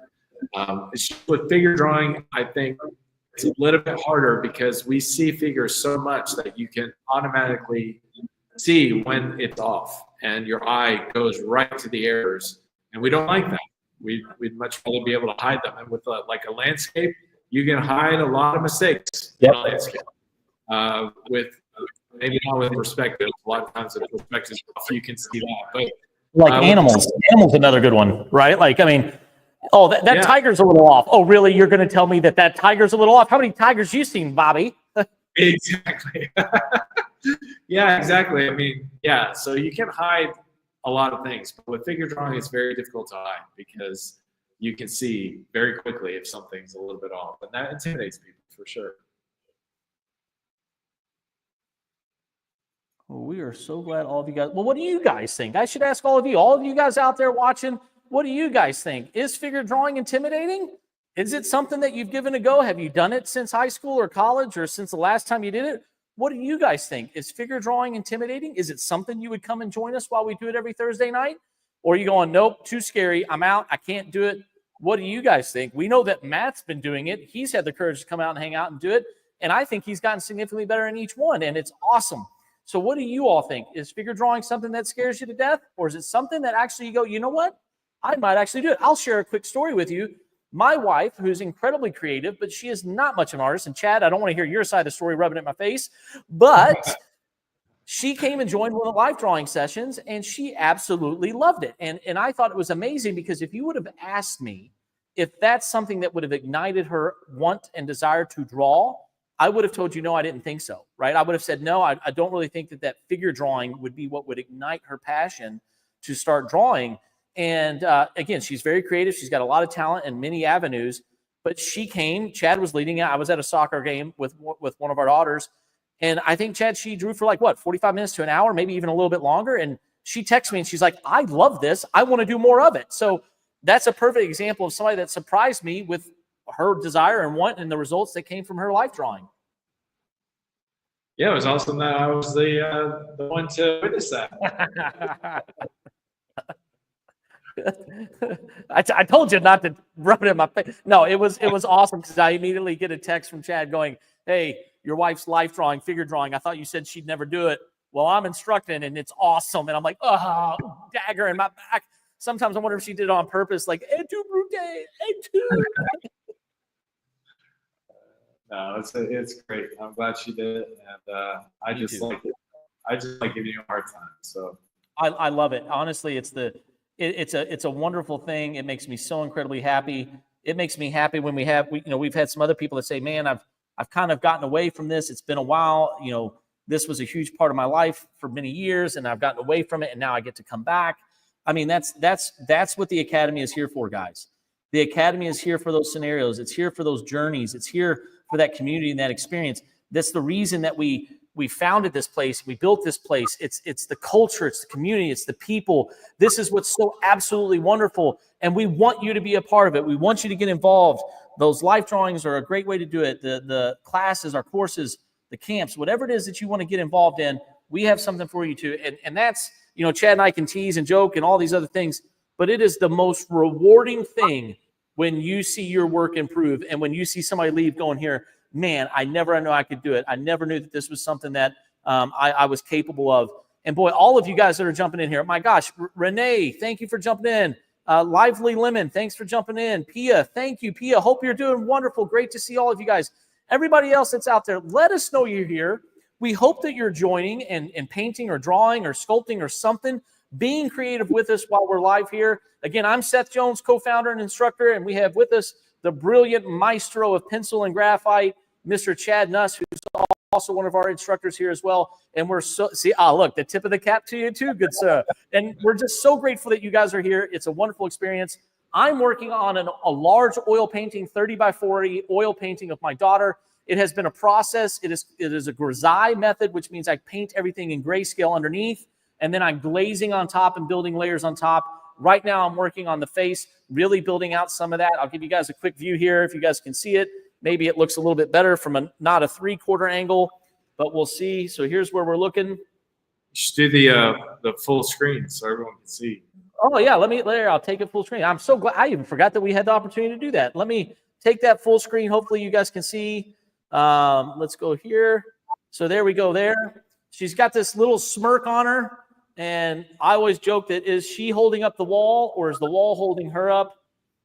[SPEAKER 2] It's just with figure drawing, I think it's a little bit harder because we see figures so much that you can automatically see when it's off, and your eye goes right to the errors, and we don't like that. We'd much rather be able to hide them. And with like a landscape, you can hide a lot of mistakes in a landscape. With maybe not with perspective. A lot of times the perspective is off, you can see that. But
[SPEAKER 1] like animals. Animals another good one, right? Like, I mean, oh, that tiger's a little off. Oh, really? You're going to tell me that tiger's a little off? How many tigers you seen, Bobby?
[SPEAKER 2] Exactly. Yeah, exactly. I mean, yeah, so you can hide a lot of things, but with figure drawing, it's very difficult to hide because you can see very quickly if something's a little bit off, and that intimidates people for sure.
[SPEAKER 1] Well, we are so glad all of you guys. Well, what do you guys think? I should ask all of you guys out there watching, what do you guys think? Is figure drawing intimidating? Is it something that you've given a go? Have you done it since high school or college or since the last time you did it? What do you guys think? Is figure drawing intimidating? Is it something you would come and join us while we do it every Thursday night? Or are you going, nope, too scary, I'm out, I can't do it? What do you guys think? We know that Matt's been doing it. He's had the courage to come out and hang out and do it. And I think he's gotten significantly better in each one, and it's awesome. So what do you all think? Is figure drawing something that scares you to death? Or is it something that actually you go, you know what? I might actually do it. I'll share a quick story with you. My wife, who's incredibly creative, but she is not much of an artist. And Chad, I don't want to hear your side of the story rubbing it in my face, but she came and joined one of the life drawing sessions, and she absolutely loved it. And I thought it was amazing, because if you would have asked me if that's something that would have ignited her want and desire to draw, I would have told you, no, I didn't think so, right? I would have said, no, I don't really think that figure drawing would be what would ignite her passion to start drawing. And again, she's very creative. She's got a lot of talent in many avenues, but she came, Chad was leading it. I was at a soccer game with one of our daughters. And I think, Chad, she drew for 45 minutes to an hour, maybe even a little bit longer. And she texted me and she's like, I love this. I want to do more of it. So that's a perfect example of somebody that surprised me with her desire and want and the results that came from her life drawing.
[SPEAKER 2] Yeah, it was awesome that I was the one to witness that.
[SPEAKER 1] I told you not to rub it in my face. No, it was awesome, because I immediately get a text from Chad going, hey, your wife's life drawing, figure drawing. I thought you said she'd never do it. Well, I'm instructing, and it's awesome. And I'm like, oh, dagger in my back. Sometimes I wonder if she did it on purpose, like, et tu, Brute, et tu.
[SPEAKER 2] No, it's great. I'm glad she did it, and I just like it. I just like giving you a hard time. So
[SPEAKER 1] I love it. Honestly, it's a wonderful thing. It makes me so incredibly happy. It makes me happy when we've had some other people that say, man, I've kind of gotten away from this. It's been a while. This was a huge part of my life for many years, and I've gotten away from it, and now I get to come back. I mean, that's what the Academy is here for, guys. The Academy is here for those scenarios. It's here for those journeys. It's here for that community and that experience. That's the reason that we founded this place. We built this place. It's the culture. It's the community. It's the people. This is what's so absolutely wonderful. And we want you to be a part of it. We want you to get involved. Those life drawings are a great way to do it. The classes, our courses, the camps, whatever it is that you want to get involved in, we have something for you too. And that's, Chad and I can tease and joke and all these other things, but it is the most rewarding thing when you see your work improve and when you see somebody leave going, here, man, I never knew I could do it. I never knew that this was something that I was capable of. And boy, all of you guys that are jumping in here, my gosh, Renee, thank you for jumping in. Lively Lemon, thanks for jumping in. Pia, thank you. Pia, hope you're doing wonderful. Great to see all of you guys. Everybody else that's out there, let us know you're here. We hope that you're joining and painting or drawing or sculpting or something, being creative with us while we're live here. Again, I'm Seth Jones, co-founder and instructor, and we have with us the brilliant maestro of pencil and graphite, Mr. Chad Nuss, who's also one of our instructors here as well. And we're look, the tip of the cap to you too, good sir. And we're just so grateful that you guys are here. It's a wonderful experience. I'm working on a large oil painting, 30 by 40 oil painting of my daughter. It has been a process. It is a grisaille method, which means I paint everything in grayscale underneath, and then I'm glazing on top and building layers on top. Right now, I'm working on the face, really building out some of that. I'll give you guys a quick view here if you guys can see it. Maybe it looks a little bit better from not a 3/4 angle, but we'll see. So here's where we're looking.
[SPEAKER 2] Just do the full screen so everyone can see.
[SPEAKER 1] Oh yeah, I'll take it full screen. I'm so glad. I even forgot that we had the opportunity to do that. Let me take that full screen. Hopefully you guys can see. Let's go here. So there we go there. She's got this little smirk on her. And I always joke that, is she holding up the wall or is the wall holding her up?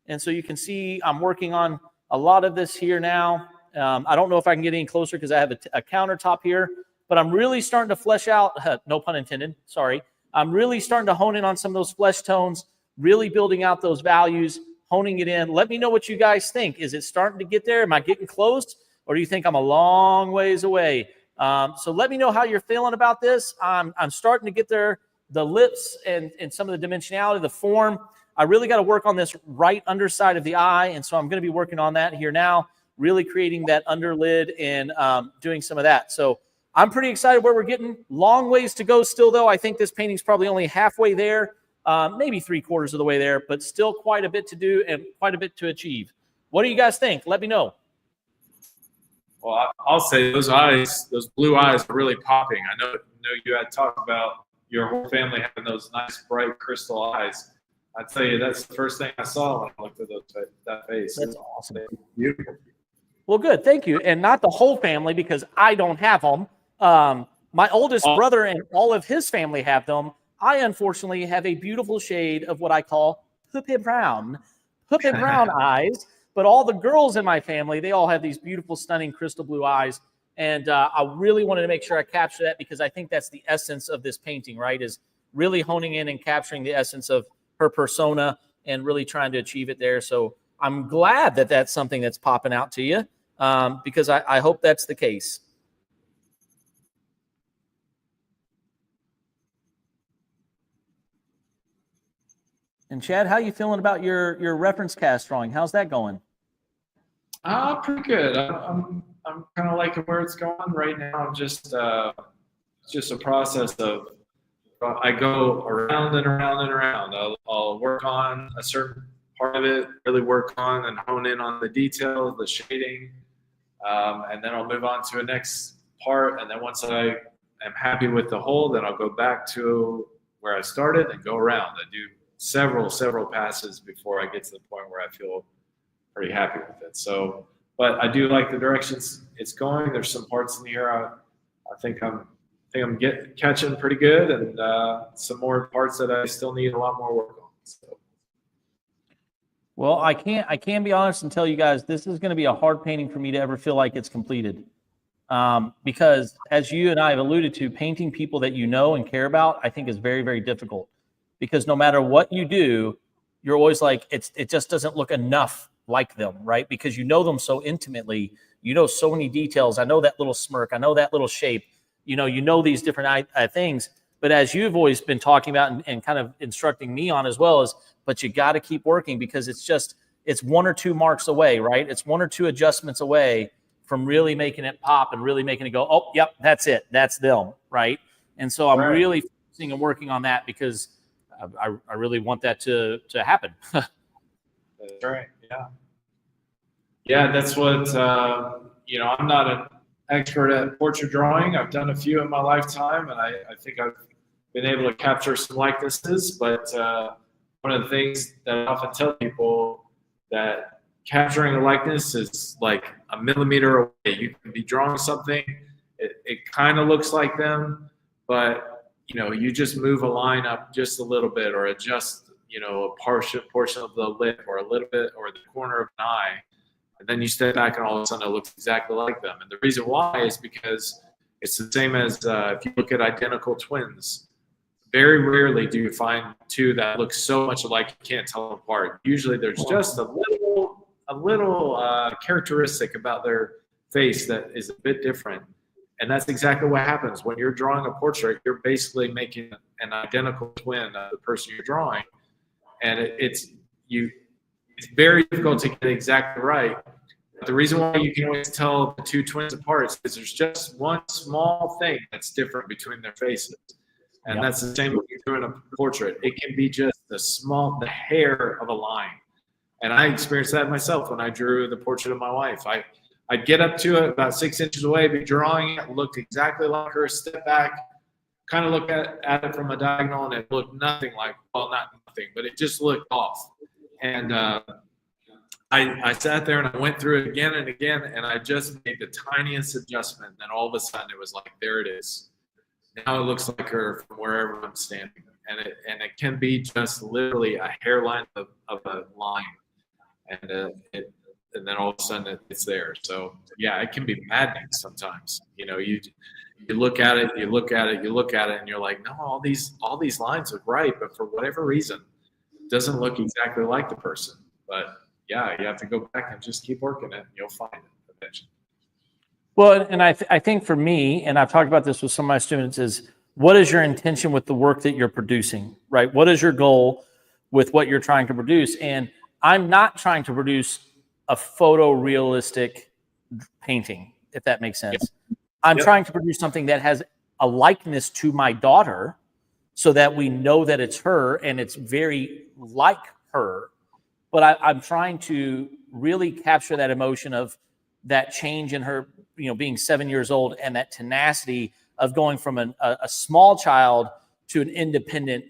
[SPEAKER 1] And so you can see I'm working on a lot of this here now. I don't know if I can get any closer because I have a countertop here, but I'm really starting to flesh out, no pun intended, sorry. I'm really starting to hone in on some of those flesh tones, really building out those values, honing it in. Let me know what you guys think. Is it starting to get there? Am I getting close? Or do you think I'm a long ways away? So let me know how you're feeling about this. I'm starting to get there. The lips and some of the dimensionality, the form. I really got to work on this right underside of the eye. And so I'm going to be working on that here now, really creating that underlid and doing some of that. So I'm pretty excited where we're getting. Long ways to go still, though. I think this painting's probably only halfway there, maybe 3/4 of the way there, but still quite a bit to do and quite a bit to achieve. What do you guys think? Let me know.
[SPEAKER 2] Well, I'll say those blue eyes are really popping. I know you had talked about your whole family having those nice, bright crystal eyes. I tell you, that's the first thing I saw when I looked at that face.
[SPEAKER 1] That's awesome.
[SPEAKER 2] Beautiful.
[SPEAKER 1] Well, good. Thank you. And not the whole family because I don't have them. My oldest brother and all of his family have them. I, unfortunately, have a beautiful shade of what I call puppy brown eyes. But all the girls in my family, they all have these beautiful, stunning crystal blue eyes. And I really wanted to make sure I capture that because I think that's the essence of this painting, right? Is really honing in and capturing the essence of her persona and really trying to achieve it there. So I'm glad that that's something that's popping out to you because I hope that's the case. And Chad, how you feeling about your reference cast drawing? How's that going?
[SPEAKER 2] Pretty good. I'm kind of liking where it's going right now. I'm just it's just a process of I go around and around and around. I'll work on a certain part of it, really work on and hone in on the details, the shading, and then I'll move on to a next part. And then once I am happy with the whole, then I'll go back to where I started and go around. I do several passes before I get to the point where I feel pretty happy with it. So, but I do like the directions it's going. There's some parts in here I think I'm catching pretty good, and some more parts that I still need a lot more work on. So.
[SPEAKER 1] Well, I can be honest and tell you guys this is going to be a hard painting for me to ever feel like it's completed, because as you and I have alluded to, painting people that you know and care about, I think is very, very difficult. Because no matter what you do, you're always like, it just doesn't look enough like them, right? Because you know them so intimately, you know so many details. I know that little smirk, I know that little shape, you know these different things. But as you've always been talking about and kind of instructing me on as well, but you got to keep working because it's one or two marks away, right? It's one or two adjustments away from really making it pop and really making it go, oh, yep, that's it, that's them, right? And so I'm really focusing and working on that because I really want that to happen.
[SPEAKER 2] That's right. Yeah. Yeah, that's what, I'm not an expert at portrait drawing. I've done a few in my lifetime, and I think I've been able to capture some likenesses. But one of the things that I often tell people that capturing a likeness is like a millimeter away. You can be drawing something, it kind of looks like them, but you just move a line up just a little bit or adjust, a portion of the lip or a little bit or the corner of an eye. And then you step back and all of a sudden it looks exactly like them. And the reason why is because it's the same as if you look at identical twins. Very rarely do you find two that look so much alike you can't tell them apart. Usually there's just a little characteristic about their face that is a bit different. And that's exactly what happens when you're drawing a portrait. You're basically making an identical twin of the person you're drawing, and it's very difficult to get it exactly right. But the reason why you can always tell the two twins apart is because there's just one small thing that's different between their faces, and that's the same when you're doing a portrait. It can be just the hair of a line, and I experienced that myself when I drew the portrait of my wife. I'd get up to it about 6 inches away, be drawing it, looked exactly like her, step back, kind of look at it from a diagonal, and it looked nothing like, well, not nothing, but it just looked off. And I sat there and I went through it again and again, and I just made the tiniest adjustment. And all of a sudden it was like, there it is. Now it looks like her from wherever I'm standing. And it can be just literally a hairline of a line. And then all of a sudden it's there. So yeah, it can be maddening sometimes. You know, you look at it, you look at it, and you're like, no, all these lines look right, but for whatever reason, it doesn't look exactly like the person. But yeah, you have to go back and just keep working it, and you'll find it eventually.
[SPEAKER 1] Well, and I think for me, and I've talked about this with some of my students, is what is your intention with the work that you're producing, right? What is your goal with what you're trying to produce? And I'm not trying to produce a photorealistic painting, if that makes sense. I'm trying to produce something that has a likeness to my daughter so that we know that it's her and it's very like her. But I'm trying to really capture that emotion of that change in her, you know, being 7 years old, and that tenacity of going from a small child to an independent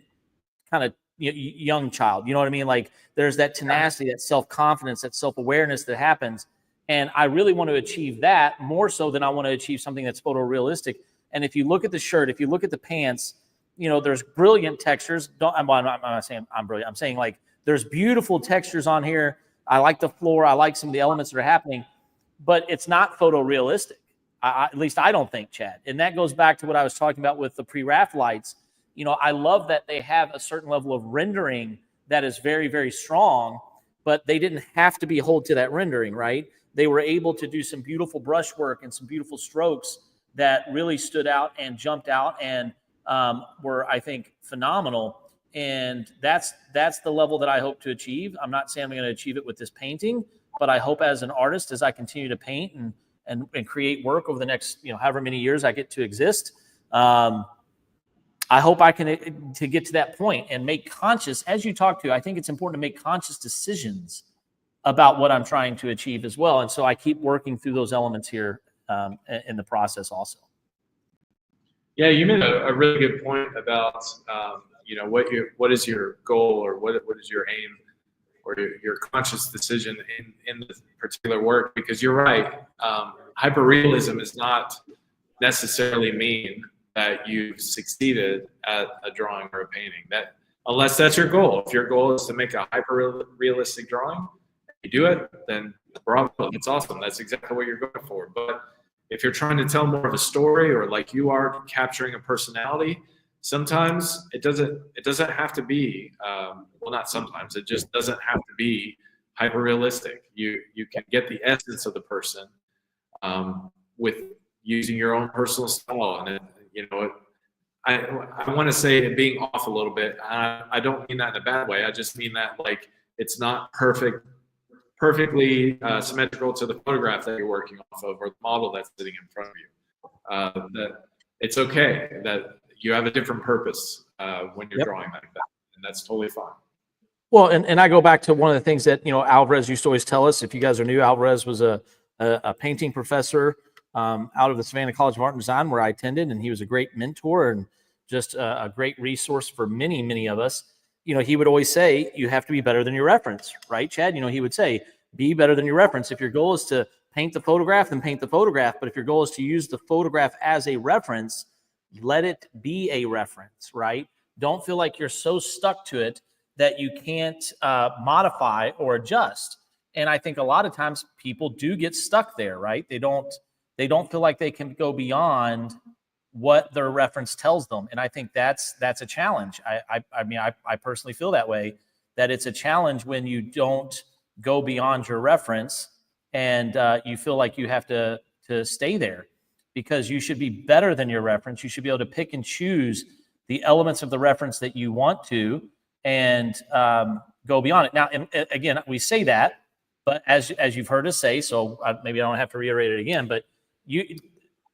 [SPEAKER 1] kind of young child. You know what I mean? Like there's that tenacity, that self-confidence, that self-awareness that happens. And I really want to achieve that more so than I want to achieve something that's photorealistic. And if you look at the shirt, if you look at the pants, you know, there's brilliant textures. I'm not saying I'm brilliant. I'm saying like there's beautiful textures on here. I like the floor. I like some of the elements that are happening, but it's not photorealistic. At least I don't think, Chad. And that goes back to what I was talking about with the pre-raft lights. You know, I love that they have a certain level of rendering that is very, very strong, but they didn't have to be held to that rendering, right? They were able to do some beautiful brushwork and some beautiful strokes that really stood out and jumped out and were, I think, phenomenal. And that's the level that I hope to achieve. I'm not saying I'm going to achieve it with this painting, but I hope as an artist, as I continue to paint and create work over the next, you know, however many years I get to exist, I hope I can to get to that point and make conscious, as you talk to, I think it's important to make conscious decisions about what I'm trying to achieve as well. And so I keep working through those elements here in the process also.
[SPEAKER 2] Yeah, you made a really good point about, you know, what is your goal, or what is your aim, or your conscious decision in this particular work, because you're right. Hyperrealism is not necessarily mean that you've succeeded at a drawing or a painting. That unless that's your goal. If your goal is to make a hyper-realistic drawing, you do it, then bravo, that's awesome. That's exactly what you're going for. But if you're trying to tell more of a story, or like you are capturing a personality, sometimes it doesn't have to be, well, not sometimes, it just doesn't have to be hyper-realistic. You can get the essence of the person with using your own personal style. And you know, I want to say it being off a little bit. I don't mean that in a bad way. I just mean that like it's not perfectly symmetrical to the photograph that you're working off of, or the model that's sitting in front of you. That it's okay that you have a different purpose when you're drawing like that, and that's totally fine.
[SPEAKER 1] Well, and I go back to one of the things that, you know, Alvarez used to always tell us. If you guys are new, Alvarez was a painting professor out of the Savannah College of Art and Design, where I attended, and he was a great mentor and just a great resource for many, many of us. You know, he would always say, you have to be better than your reference, right, Chad? You know, he would say, be better than your reference. If your goal is to paint the photograph, then paint the photograph. But if your goal is to use the photograph as a reference, let it be a reference, right? Don't feel like you're so stuck to it that you can't modify or adjust. And I think a lot of times people do get stuck there, right? They don't feel like they can go beyond what their reference tells them. And I think that's a challenge. I mean, I personally feel that way, that it's a challenge when you don't go beyond your reference and you feel like you have to stay there, because you should be better than your reference. You should be able to pick and choose the elements of the reference that you want to, and go beyond it. Now, and again, we say that, but as you've heard us say, so maybe I don't have to reiterate it again, but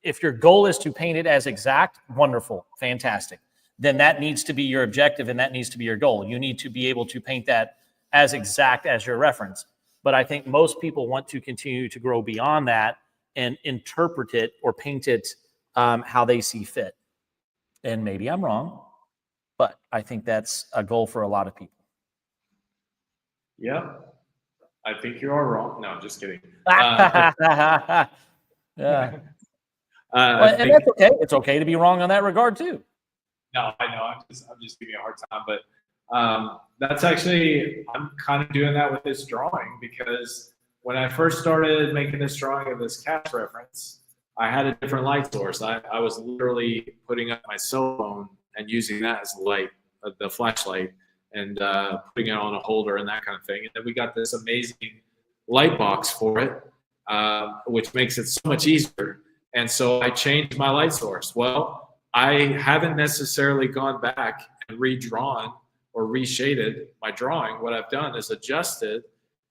[SPEAKER 1] if your goal is to paint it as exact, wonderful, fantastic. Then that needs to be your objective and that needs to be your goal. You need to be able to paint that as exact as your reference. But I think most people want to continue to grow beyond that and interpret it or paint it how they see fit. And maybe I'm wrong, but I think that's a goal for a lot of people.
[SPEAKER 2] Yeah, I think you are wrong. No, I'm just kidding.
[SPEAKER 1] Yeah. And that's okay. It's okay to be wrong on that regard too.
[SPEAKER 2] No, I know. I'm just giving you a hard time, but that's actually, I'm kind of doing that with this drawing, because when I first started making this drawing of this cast reference, I had a different light source. I was literally putting up my cell phone and using that as the light, the flashlight, and putting it on a holder and that kind of thing. And then we got this amazing light box for it, which makes it so much easier. And so I changed my light source. Well, I haven't necessarily gone back and redrawn or reshaded my drawing. What I've done is adjusted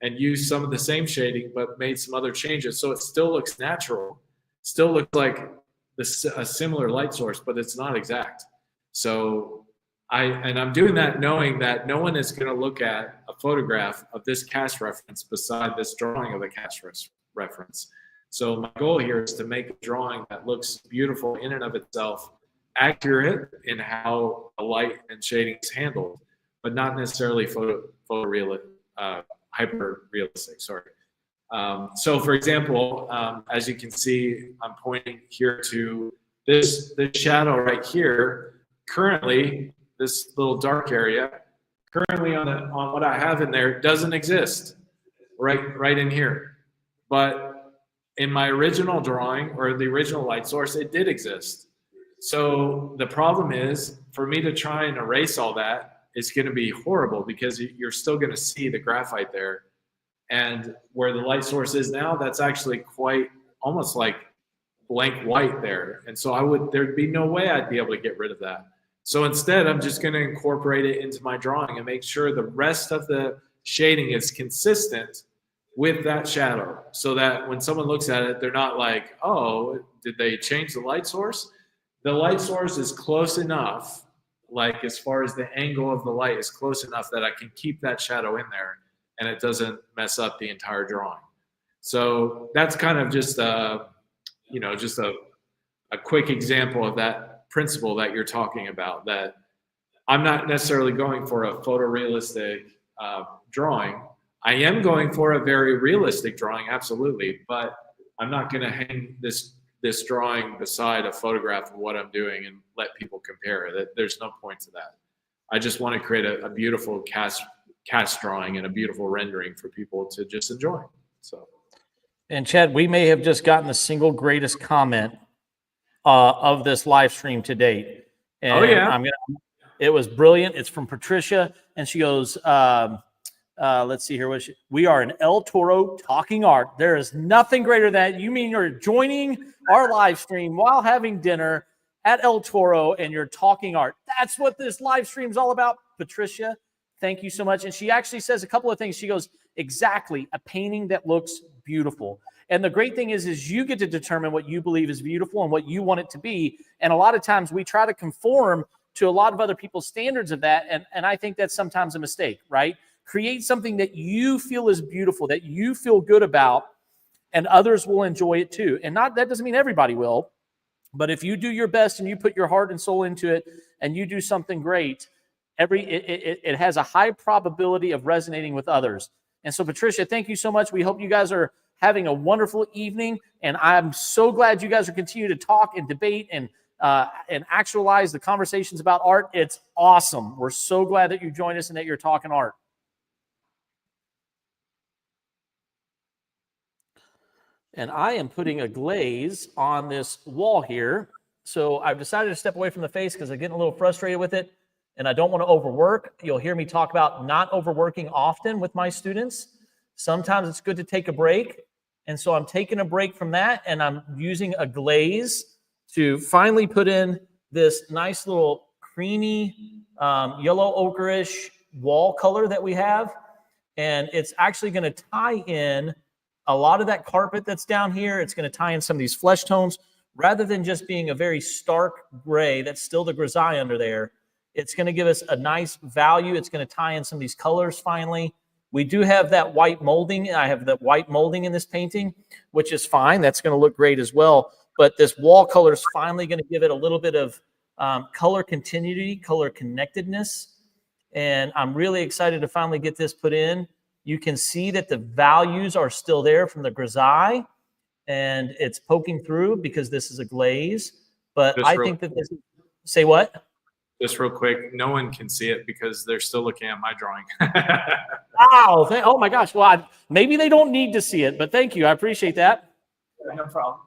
[SPEAKER 2] and used some of the same shading, but made some other changes. So it still looks natural, still looks like a similar light source, but it's not exact. So I'm doing that knowing that no one is going to look at a photograph of this cast reference beside this drawing of the cast reference. So my goal here is to make a drawing that looks beautiful in and of itself, accurate in how the light and shading is handled, but not necessarily hyper realistic. Sorry. So for example, as you can see, I'm pointing here to this shadow right here. Currently, this little dark area, currently on what I have in there, doesn't exist right in here. But in my original drawing, or the original light source, it did exist. So the problem is, for me to try and erase all that is going to be horrible, because you're still going to see the graphite there. And where the light source is now, that's actually quite almost like blank white there. And so there'd be no way I'd be able to get rid of that. So instead, I'm just going to incorporate it into my drawing and make sure the rest of the shading is consistent with that shadow, so that when someone looks at it, they're not like, oh, did they change the light source? The light source is close enough, like as far as the angle of the light is close enough that I can keep that shadow in there and it doesn't mess up the entire drawing. So that's kind of just a quick example of that principle that you're talking about, that I'm not necessarily going for a photorealistic drawing. I am going for a very realistic drawing, absolutely, but I'm not going to hang this drawing beside a photograph of what I'm doing and let people compare it. There's no point to that. I just want to create a beautiful cast drawing and a beautiful rendering for people to just enjoy. So,
[SPEAKER 1] and Chad, we may have just gotten the single greatest comment of this live stream to date. And
[SPEAKER 2] oh yeah,
[SPEAKER 1] it was brilliant. It's from Patricia, and she goes, let's see here. We are an El Toro talking art. There is nothing greater than that. You mean you're joining our live stream while having dinner at El Toro and you're talking art. That's what this live stream is all about. Patricia, thank you so much. And she actually says a couple of things. She goes, exactly, a painting that looks beautiful. And the great thing is you get to determine what you believe is beautiful and what you want it to be. And a lot of times we try to conform to a lot of other people's standards of that. And I think that's sometimes a mistake, right? Create something that you feel is beautiful, that you feel good about, and others will enjoy it too. And that doesn't mean everybody will, but if you do your best and you put your heart and soul into it and you do something great, it has a high probability of resonating with others. And so, Patricia, thank you so much. We hope you guys are having a wonderful evening, and I'm so glad you guys are continuing to talk and debate and actualize the conversations about art. It's awesome. We're so glad that you joined us and that you're talking art. And I am putting a glaze on this wall here. So I've decided to step away from the face because I'm getting a little frustrated with it and I don't want to overwork. You'll hear me talk about not overworking often with my students. Sometimes it's good to take a break. And so I'm taking a break from that and I'm using a glaze to finally put in this nice little creamy yellow ochreish wall color that we have. And it's actually going to tie in a lot of that carpet that's down here. It's going to tie in some of these flesh tones rather than just being a very stark gray. That's still the grisaille under there. It's going to give us a nice value. It's going to tie in some of these colors finally. We do have that white molding. I have the white molding in this painting, which is fine. That's going to look great as well. But this wall color is finally going to give it a little bit of color continuity, color connectedness. And I'm really excited to finally get this put in. You can see that the values are still there from the grisaille, and it's poking through because this is a glaze. But I think that this, say what?
[SPEAKER 2] Just real quick, no one can see it because they're still looking at my drawing.
[SPEAKER 1] Wow. Oh my gosh. Well, maybe they don't need to see it, but thank you. I appreciate that.
[SPEAKER 2] No problem.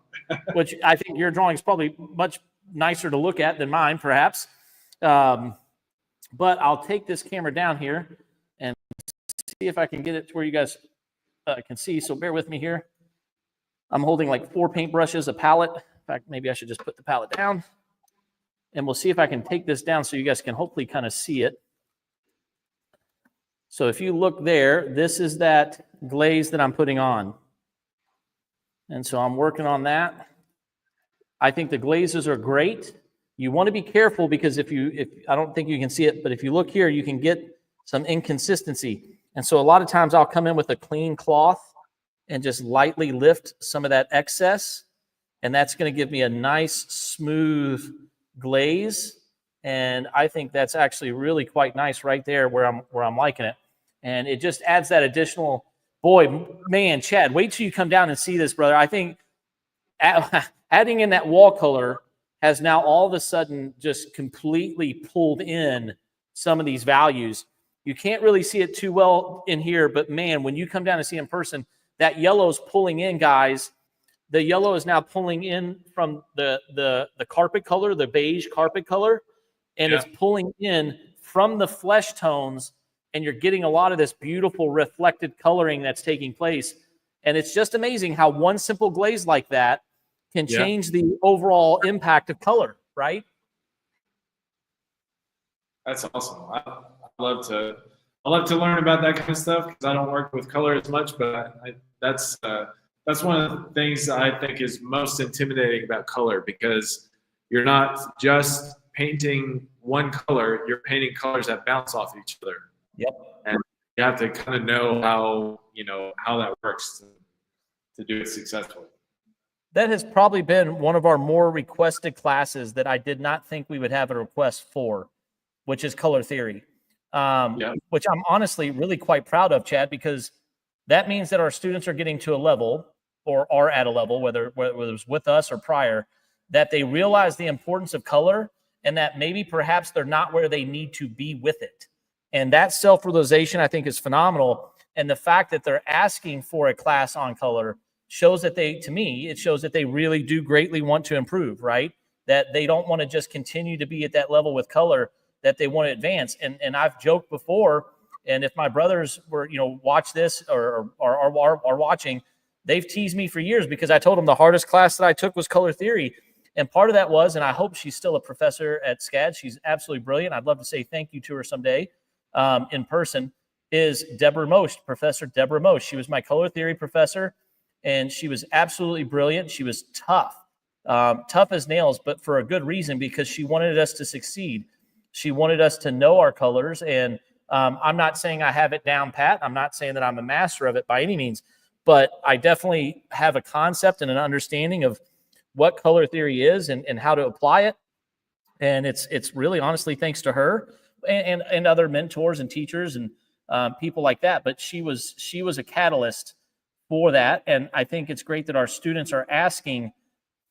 [SPEAKER 1] Which I think your drawing is probably much nicer to look at than mine, perhaps. But I'll take this camera down here and see if I can get it to where you guys can see. So bear with me here. I'm holding like 4 paintbrushes, a palette. In fact, maybe I should just put the palette down. And we'll see if I can take this down so you guys can hopefully kind of see it. So if you look there, this is that glaze that I'm putting on. And so I'm working on that. I think the glazes are great. You want to be careful because if I don't think you can see it, but if you look here, you can get some inconsistency. And so a lot of times I'll come in with a clean cloth and just lightly lift some of that excess. And that's going to give me a nice, smooth glaze. And I think that's actually really quite nice right there where I'm liking it. And it just adds that additional, boy, man, Chad, wait till you come down and see this, brother. I think adding in that wall color has now all of a sudden just completely pulled in some of these values. You can't really see it too well in here, but man, when you come down and see in person, that yellow is pulling in, guys. The yellow is now pulling in from the carpet color, the beige carpet color, and it's pulling in from the flesh tones, and you're getting a lot of this beautiful reflected coloring that's taking place. And it's just amazing how one simple glaze like that can change the overall impact of color, right?
[SPEAKER 2] That's awesome. I love to learn about that kind of stuff because I don't work with color as much, but that's one of the things I think is most intimidating about color because you're not just painting one color, you're painting colors that bounce off each other.
[SPEAKER 1] Yep.
[SPEAKER 2] And you have to kind of know how that works to do it successfully.
[SPEAKER 1] That has probably been one of our more requested classes that I did not think we would have a request for, which is color theory, which I'm honestly really quite proud of, Chad, because that means that our students are getting to a level or are at a level, whether it was with us or prior, that they realize the importance of color and that maybe perhaps they're not where they need to be with it. And that self-realization, I think, is phenomenal. And the fact that they're asking for a class on color shows that to me, it shows that they really do greatly want to improve, right? That they don't want to just continue to be at that level with color, that they want to advance. And I've joked before, and if my brothers were, watch this or are watching, they've teased me for years because I told them the hardest class that I took was color theory. And part of that was, and I hope she's still a professor at SCAD, she's absolutely brilliant. I'd love to say thank you to her someday in person, is Deborah Most, Professor Deborah Most. She was my color theory professor, and she was absolutely brilliant. She was tough as nails, but for a good reason, because she wanted us to succeed. She wanted us to know our colors, and I'm not saying I have it down pat. I'm not saying that I'm a master of it by any means, but I definitely have a concept and an understanding of what color theory is and how to apply it. And it's really honestly thanks to her and other mentors and teachers and people like that. But she was a catalyst for that. And I think it's great that our students are asking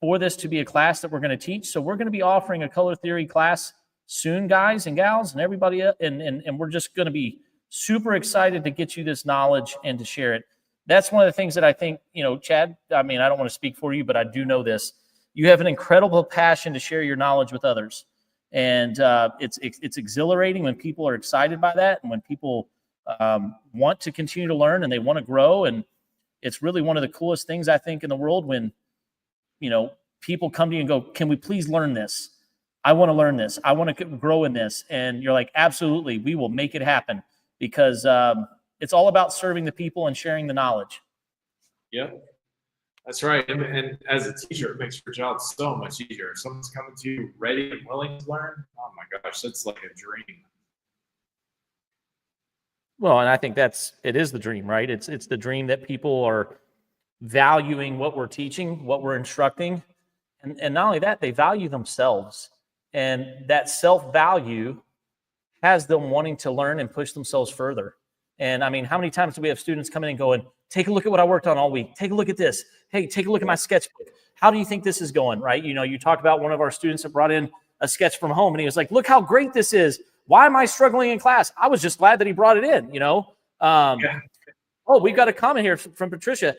[SPEAKER 1] for this to be a class that we're going to teach. So we're going to be offering a color theory class soon, guys and gals and everybody. And we're just going to be super excited to get you this knowledge and to share it. that's one of the things that I think, Chad, I mean, I don't want to speak for you, but I do know this. You have an incredible passion to share your knowledge with others. And it's exhilarating when people are excited by that, and when people want to continue to learn and they want to grow. And it's really one of the coolest things, I think, in the world when, people come to you and go, can we please learn this? I want to learn this. I want to grow in this. And you're like, absolutely, we will make it happen, because it's all about serving the people and sharing the knowledge.
[SPEAKER 2] Yep. That's right. And as a teacher, it makes your job so much easier. If someone's coming to you ready and willing to learn, oh my gosh, that's like a dream.
[SPEAKER 1] Well, and I think it is the dream, right? It's the dream that people are valuing what we're teaching, what we're instructing. And not only that, they value themselves. And that self-value has them wanting to learn and push themselves further. And I mean, how many times do we have students coming and going, take a look at what I worked on all week. Take a look at this. Hey, take a look at my sketchbook. How do you think this is going, right? You talked about one of our students that brought in a sketch from home, and he was like, look how great this is. Why am I struggling in class? I was just glad that he brought it in,
[SPEAKER 2] Yeah.
[SPEAKER 1] Oh, we've got a comment here from Patricia.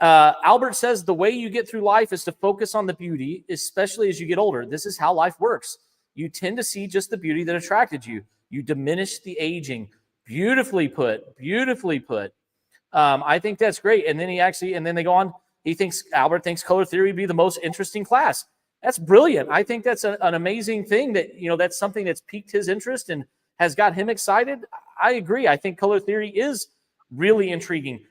[SPEAKER 1] Albert says the way you get through life is to focus on the beauty, especially as you get older. This is how life works. You tend to see just the beauty that attracted you. You diminish the aging. Beautifully put. Beautifully put. I think that's great. And then they go on. Albert thinks color theory would be the most interesting class. That's brilliant. I think that's an amazing thing that, that's something that's piqued his interest and has got him excited. I agree. I think color theory is really intriguing.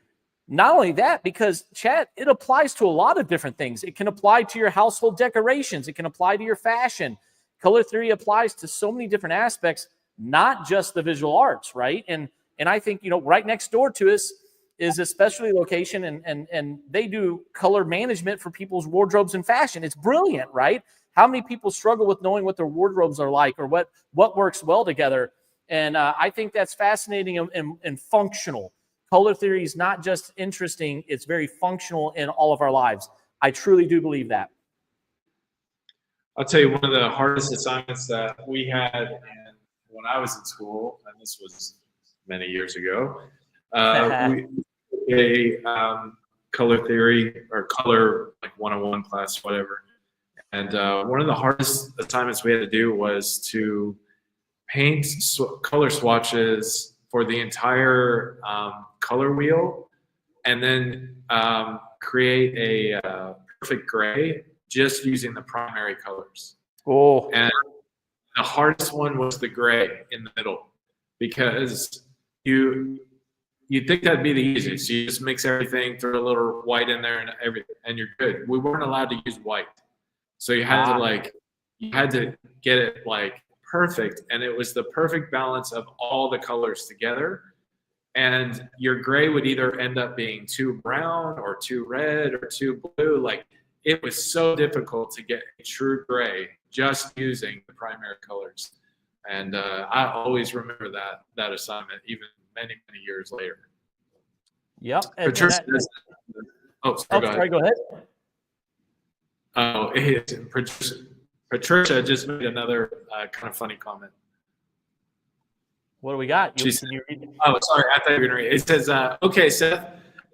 [SPEAKER 1] Not only that, because Chad, it applies to a lot of different things. It can apply to your household decorations. It can apply to your fashion. Color theory applies to so many different aspects, not just the visual arts, right? And I think, right next door to us is a specialty location, and they do color management for people's wardrobes and fashion. It's brilliant, right? How many people struggle with knowing what their wardrobes are like or what works well together? And I think that's fascinating and functional. Color theory is not just interesting, it's very functional in all of our lives. I truly do believe that.
[SPEAKER 2] I'll tell you, one of the hardest assignments that we had when I was in school, and this was many years ago, color theory or color like 101 class, whatever. And one of the hardest assignments we had to do was to paint color swatches for the entire color wheel, and then create a perfect gray just using the primary colors.
[SPEAKER 1] Oh.
[SPEAKER 2] And the hardest one was the gray in the middle, because you'd think that'd be the easiest. You just mix everything, throw a little white in there, and everything, and you're good. We weren't allowed to use white, so you had to get it like perfect, and it was the perfect balance of all the colors together. And your gray would either end up being too brown or too red or too blue. Like, it was so difficult to get a true gray just using the primary colors. And I always remember that assignment, even many, many years later.
[SPEAKER 1] Yep.
[SPEAKER 2] Patricia,
[SPEAKER 1] sorry, go ahead.
[SPEAKER 2] Oh, Patricia just made another kind of funny comment.
[SPEAKER 1] What do we got?
[SPEAKER 2] Oh, sorry. I thought you were going to read. It says, okay, Seth,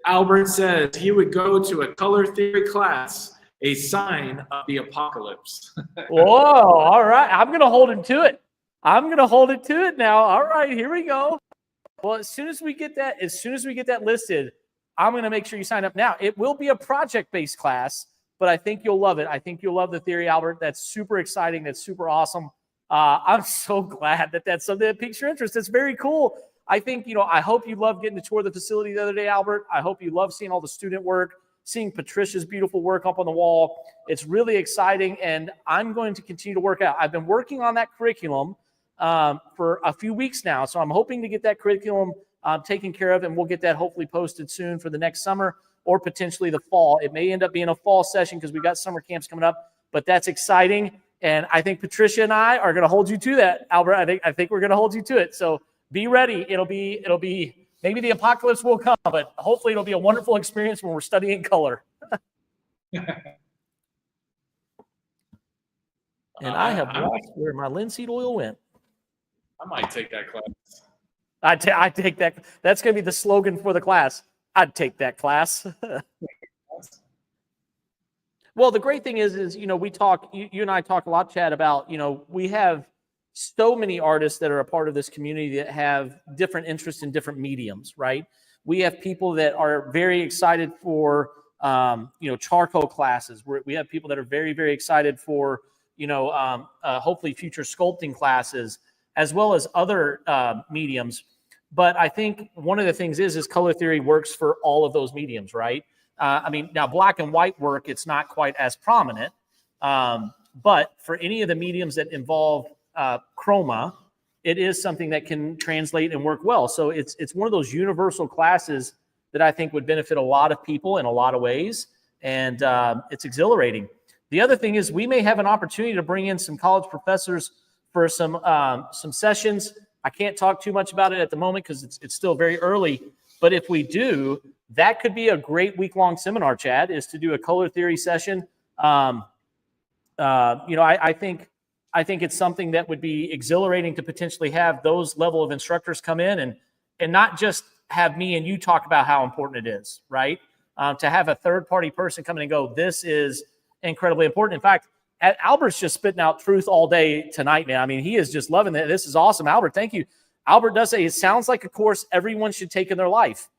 [SPEAKER 2] Albert says he would go to a color theory class, a sign of the apocalypse.
[SPEAKER 1] Whoa, all right. I'm going to hold him to it. I'm going to hold it to it now. All right, here we go. Well, as soon as we get that listed, I'm going to make sure you sign up now. It will be a project-based class, but I think you'll love it. I think you'll love the theory, Albert. That's super exciting. That's super awesome. I'm so glad that that's something that piques your interest. It's very cool. I think, I hope you love getting to tour the facility the other day, Albert. I hope you love seeing all the student work, seeing Patricia's beautiful work up on the wall. It's really exciting, and I'm going to continue to work out. I've been working on that curriculum for a few weeks now, so I'm hoping to get that curriculum taken care of, and we'll get that hopefully posted soon for the next summer or potentially the fall. It may end up being a fall session because we've got summer camps coming up, but that's exciting. And I think Patricia and I are going to hold you to that, Albert. I think we're going to hold you to it. So be ready. It'll be maybe the apocalypse will come, but hopefully it'll be a wonderful experience when we're studying color. And I have lost where my linseed oil went.
[SPEAKER 2] I might take that class.
[SPEAKER 1] I take that. That's going to be the slogan for the class. I'd take that class. Well, the great thing is, we talk, you and I talk a lot, Chad, about, we have so many artists that are a part of this community that have different interests in different mediums, right? We have people that are very excited for, charcoal classes. We have people that are very, very excited for, hopefully future sculpting classes, as well as other mediums. But I think one of the things is color theory works for all of those mediums, right? Now black and white work, it's not quite as prominent. But for any of the mediums that involve chroma, it is something that can translate and work well. So it's one of those universal classes that I think would benefit a lot of people in a lot of ways. And it's exhilarating. The other thing is we may have an opportunity to bring in some college professors for some sessions. I can't talk too much about it at the moment because it's still very early. But if we do, that could be a great week-long seminar, Chad, is to do a color theory session. I think it's something that would be exhilarating to potentially have those level of instructors come in and not just have me and you talk about how important it is, right? To have a third-party person come in and go, this is incredibly important. In fact, Albert's just spitting out truth all day tonight, man. I mean, he is just loving it. This is awesome. Albert, thank you. Albert does say it sounds like a course everyone should take in their life.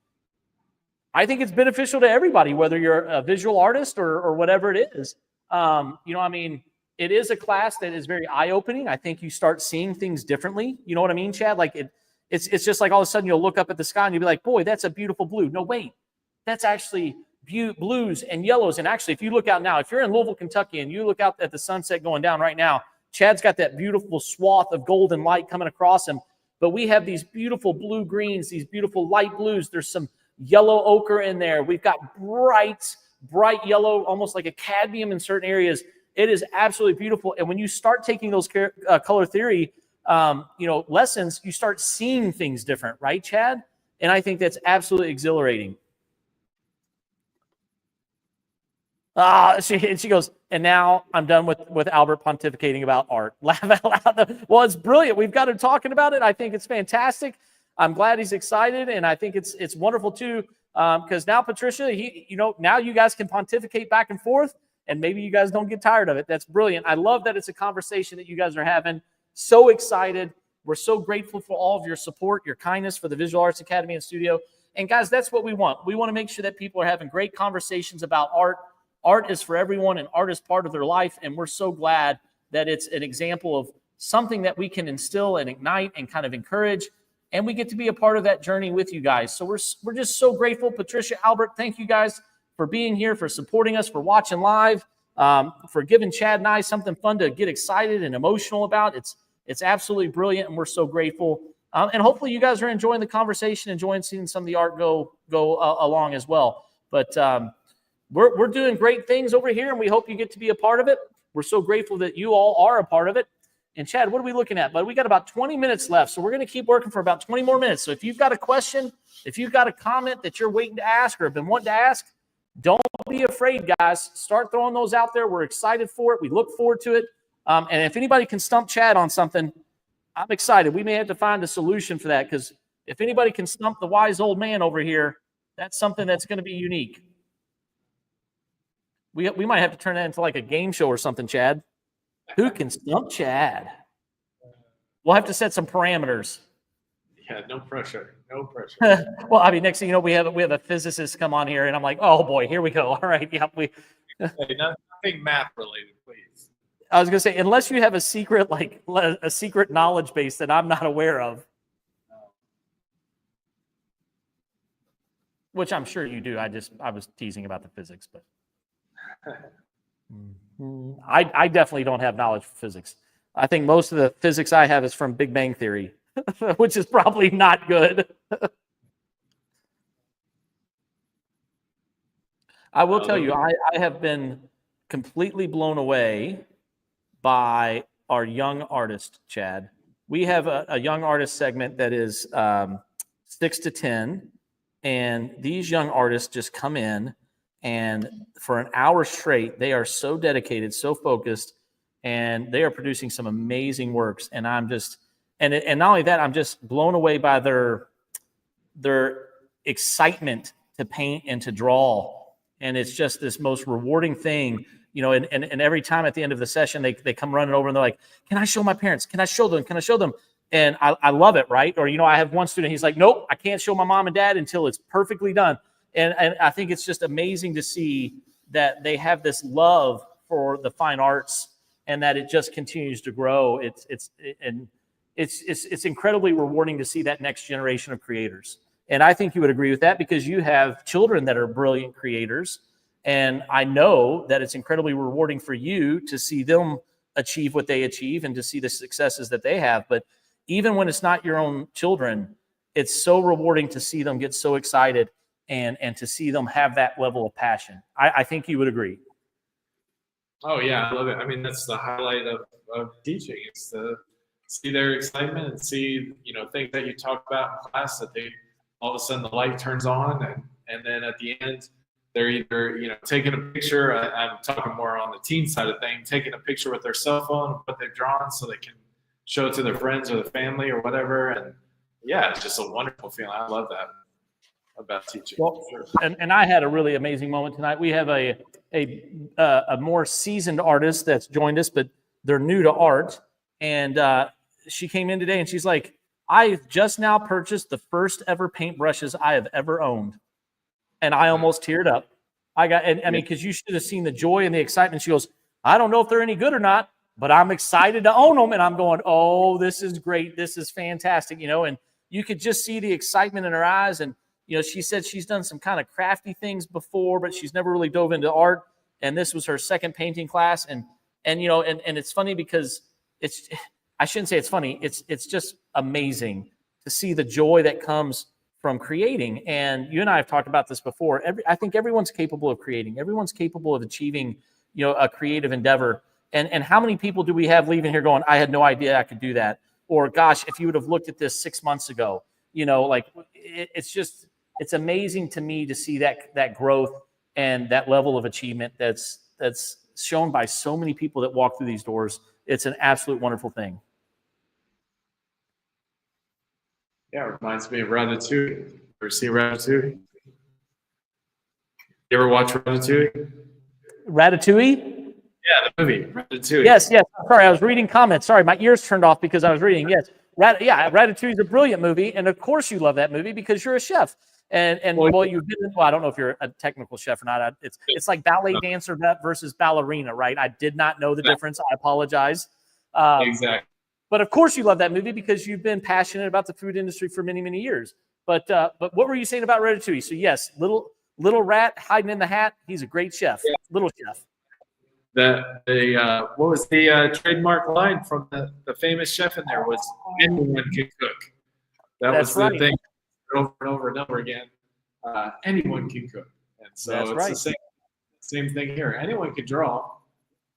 [SPEAKER 1] I think it's beneficial to everybody, whether you're a visual artist or whatever it is. It is a class that is very eye-opening. I think you start seeing things differently. You know what I mean, Chad? Like it's just like all of a sudden you'll look up at the sky and you'll be like, boy, that's a beautiful blue. No, wait, that's actually blues and yellows. And actually, if you look out now, if you're in Louisville, Kentucky, and you look out at the sunset going down right now, Chad's got that beautiful swath of golden light coming across him. But we have these beautiful blue greens, these beautiful light blues. There's some yellow ochre in there. We've got bright yellow, almost like a cadmium in certain areas. It is absolutely beautiful. And when you start taking those color theory, lessons, you start seeing things different, right, Chad? And I think that's absolutely exhilarating. She goes, and now I'm done with Albert pontificating about art. Laugh out loud. Well, it's brilliant. We've got him talking about it. I think it's fantastic. I'm glad he's excited, and I think it's wonderful too. Because now, Patricia, now you guys can pontificate back and forth, and maybe you guys don't get tired of it. That's brilliant. I love that it's a conversation that you guys are having. So excited. We're so grateful for all of your support, your kindness for the Visual Arts Academy and Studio. And guys, that's what we want. We want to make sure that people are having great conversations about art. Art is for everyone, and art is part of their life. And we're so glad that it's an example of something that we can instill and ignite and kind of encourage. And we get to be a part of that journey with you guys. So we're just so grateful. Patricia, Albert, thank you guys for being here, for supporting us, for watching live, for giving Chad and I something fun to get excited and emotional about. It's absolutely brilliant, and we're so grateful. And hopefully you guys are enjoying the conversation, enjoying seeing some of the art go along as well. But we're doing great things over here, and we hope you get to be a part of it. We're so grateful that you all are a part of it. And Chad, what are we looking at? But we got about 20 minutes left, so we're going to keep working for about 20 more minutes. So if you've got a question, if you've got a comment that you're waiting to ask or have been wanting to ask, don't be afraid, guys. Start throwing those out there. We're excited for it. We look forward to it. And if anybody can stump Chad on something, I'm excited. We may have to find a solution for that, because if anybody can stump the wise old man over here, that's something that's going to be unique. We might have to turn that into like a game show or something, Chad. Who can stump Chad? We'll have to set some parameters.
[SPEAKER 2] Yeah, no pressure. No pressure.
[SPEAKER 1] Well, I mean, next thing you know, we have a physicist come on here, and I'm like, oh boy, here we go. All right, yeah,
[SPEAKER 2] Hey, nothing math related, please.
[SPEAKER 1] I was gonna say, unless you have a secret knowledge base that I'm not aware of, which I'm sure you do. I was teasing about the physics, but I definitely don't have knowledge for physics. I think most of the physics I have is from Big Bang Theory, which is probably not good. I will tell you, I have been completely blown away by our young artist, Chad. We have a young artist segment that is 6 to 10, and these young artists just come in, and for an hour straight, they are so dedicated, so focused, and they are producing some amazing works. And I'm just, and not only that, I'm just blown away by their excitement to paint and to draw. And it's just this most rewarding thing, you know, and every time at the end of the session, they come running over and they're like, can I show my parents? Can I show them? Can I show them? And I love it, right? Or, you know, I have one student, he's like, nope, I can't show my mom and dad until it's perfectly done. And I think it's just amazing to see that they have this love for the fine arts and that it just continues to grow. It's incredibly rewarding to see that next generation of creators. And I think you would agree with that because you have children that are brilliant creators. And I know that it's incredibly rewarding for you to see them achieve what they achieve and to see the successes that they have. But even when it's not your own children, it's so rewarding to see them get so excited and to see them have that level of passion. I think you would agree.
[SPEAKER 2] Oh yeah, I love it. I mean, that's the highlight of teaching. It's to see their excitement and see, you know, things that you talk about in class that they all of a sudden the light turns on and then at the end they're either, you know, taking a picture. I'm talking more on the teen side of things, taking a picture with their cell phone of what they've drawn so they can show it to their friends or the family or whatever. And yeah, it's just a wonderful feeling. I love that about teaching.
[SPEAKER 1] Well, and I had a really amazing moment tonight. We have a more seasoned artist that's joined us, but they're new to art. And she came in today and she's like, I just now purchased the first ever paintbrushes I have ever owned. And I almost teared up. I mean, because you should have seen the joy and the excitement. She goes, I don't know if they're any good or not, but I'm excited to own them. And I'm going, oh, this is great. This is fantastic. You know, and you could just see the excitement in her eyes. And, you know, she said she's done some kind of crafty things before, but she's never really dove into art. And this was her second painting class. And you know, and it's funny because I shouldn't say it's funny. It's just amazing to see the joy that comes from creating. And you and I have talked about this before. I think everyone's capable of creating. Everyone's capable of achieving, you know, a creative endeavor. And how many people do we have leaving here going, I had no idea I could do that? Or gosh, if you would have looked at this 6 months ago, you know, like it's amazing to me to see that growth and that level of achievement that's shown by so many people that walk through these doors. It's an absolute wonderful thing.
[SPEAKER 2] Yeah, it reminds me of Ratatouille. Ever see Ratatouille? You ever watch Ratatouille?
[SPEAKER 1] Ratatouille?
[SPEAKER 2] Yeah, the movie Ratatouille.
[SPEAKER 1] Yes. Sorry, I was reading comments. Sorry, my ears turned off because I was reading. Yes, Ratatouille is a brilliant movie, and of course you love that movie because you're a chef. And well, you've been. Well, I don't know if you're a technical chef or not. It's like ballet dancer versus ballerina, right? I did not know the difference. I apologize.
[SPEAKER 2] Exactly.
[SPEAKER 1] But of course you love that movie because you've been passionate about the food industry for many, many years. But what were you saying about Ratatouille? So yes, little rat hiding in the hat. He's a great chef. Yeah. Little chef.
[SPEAKER 2] What was the trademark line from the famous chef in there was anyone can cook. That's was the thing over and over and over again. Anyone can cook. And so it's the same thing here. Anyone can draw.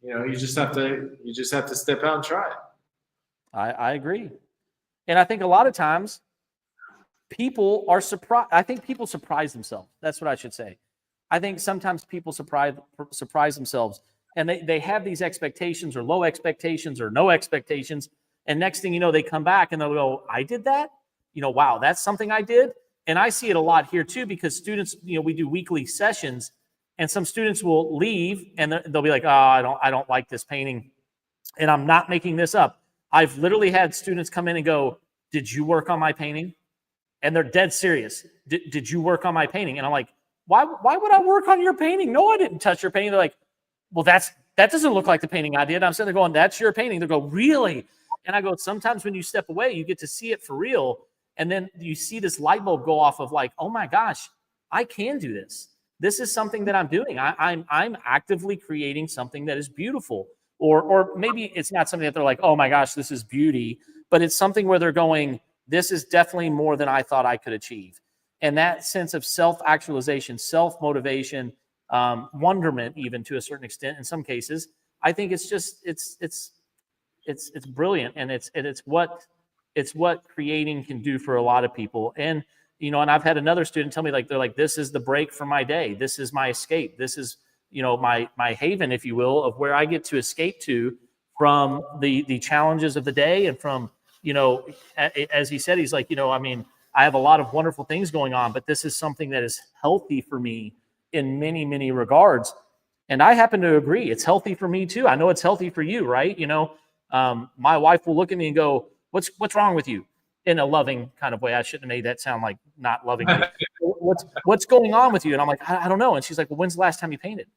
[SPEAKER 2] You know, you just have to step out and try it.
[SPEAKER 1] I agree. And I think a lot of times people are surprised. I think people surprise themselves. That's what I should say. I think sometimes people surprise themselves and they have these expectations or low expectations or no expectations. And next thing you know, they come back and they'll go, I did that? You know, wow, that's something I did. And I see it a lot here too, because students, you know, we do weekly sessions and some students will leave and they'll be like, oh, I don't like this painting. And I'm not making this up. I've literally had students come in and go, did you work on my painting? And they're dead serious. Did you work on my painting? And I'm like, why would I work on your painting? No, I didn't touch your painting. They're like, well, that doesn't look like the painting I did. I'm sitting there going, that's your painting. They go, really? And I go, sometimes when you step away, you get to see it for real. And then you see this light bulb go off of like, oh my gosh, I can do this. This is something that I'm doing. I'm actively creating something that is beautiful. Or maybe it's not something that they're like, oh my gosh, this is beauty, but it's something where they're going, this is definitely more than I thought I could achieve. And that sense of self-actualization, self-motivation, wonderment, even to a certain extent, in some cases, I think it's just it's brilliant, and it's what creating can do for a lot of people. And you know, and I've had another student tell me like they're like, this is the break for my day. This is my escape. This is, you know, my haven, if you will, of where I get to escape to from the challenges of the day and from, you know, as he said, he's like, you know, I mean, I have a lot of wonderful things going on, but this is something that is healthy for me in many, many regards. And I happen to agree. It's healthy for me too. I know it's healthy for you, right? My wife will look at me and go, what's wrong with you? In a loving kind of way. I shouldn't have made that sound like not loving. What's going on with you? And I'm like, I don't know. And she's like, well, when's the last time you painted?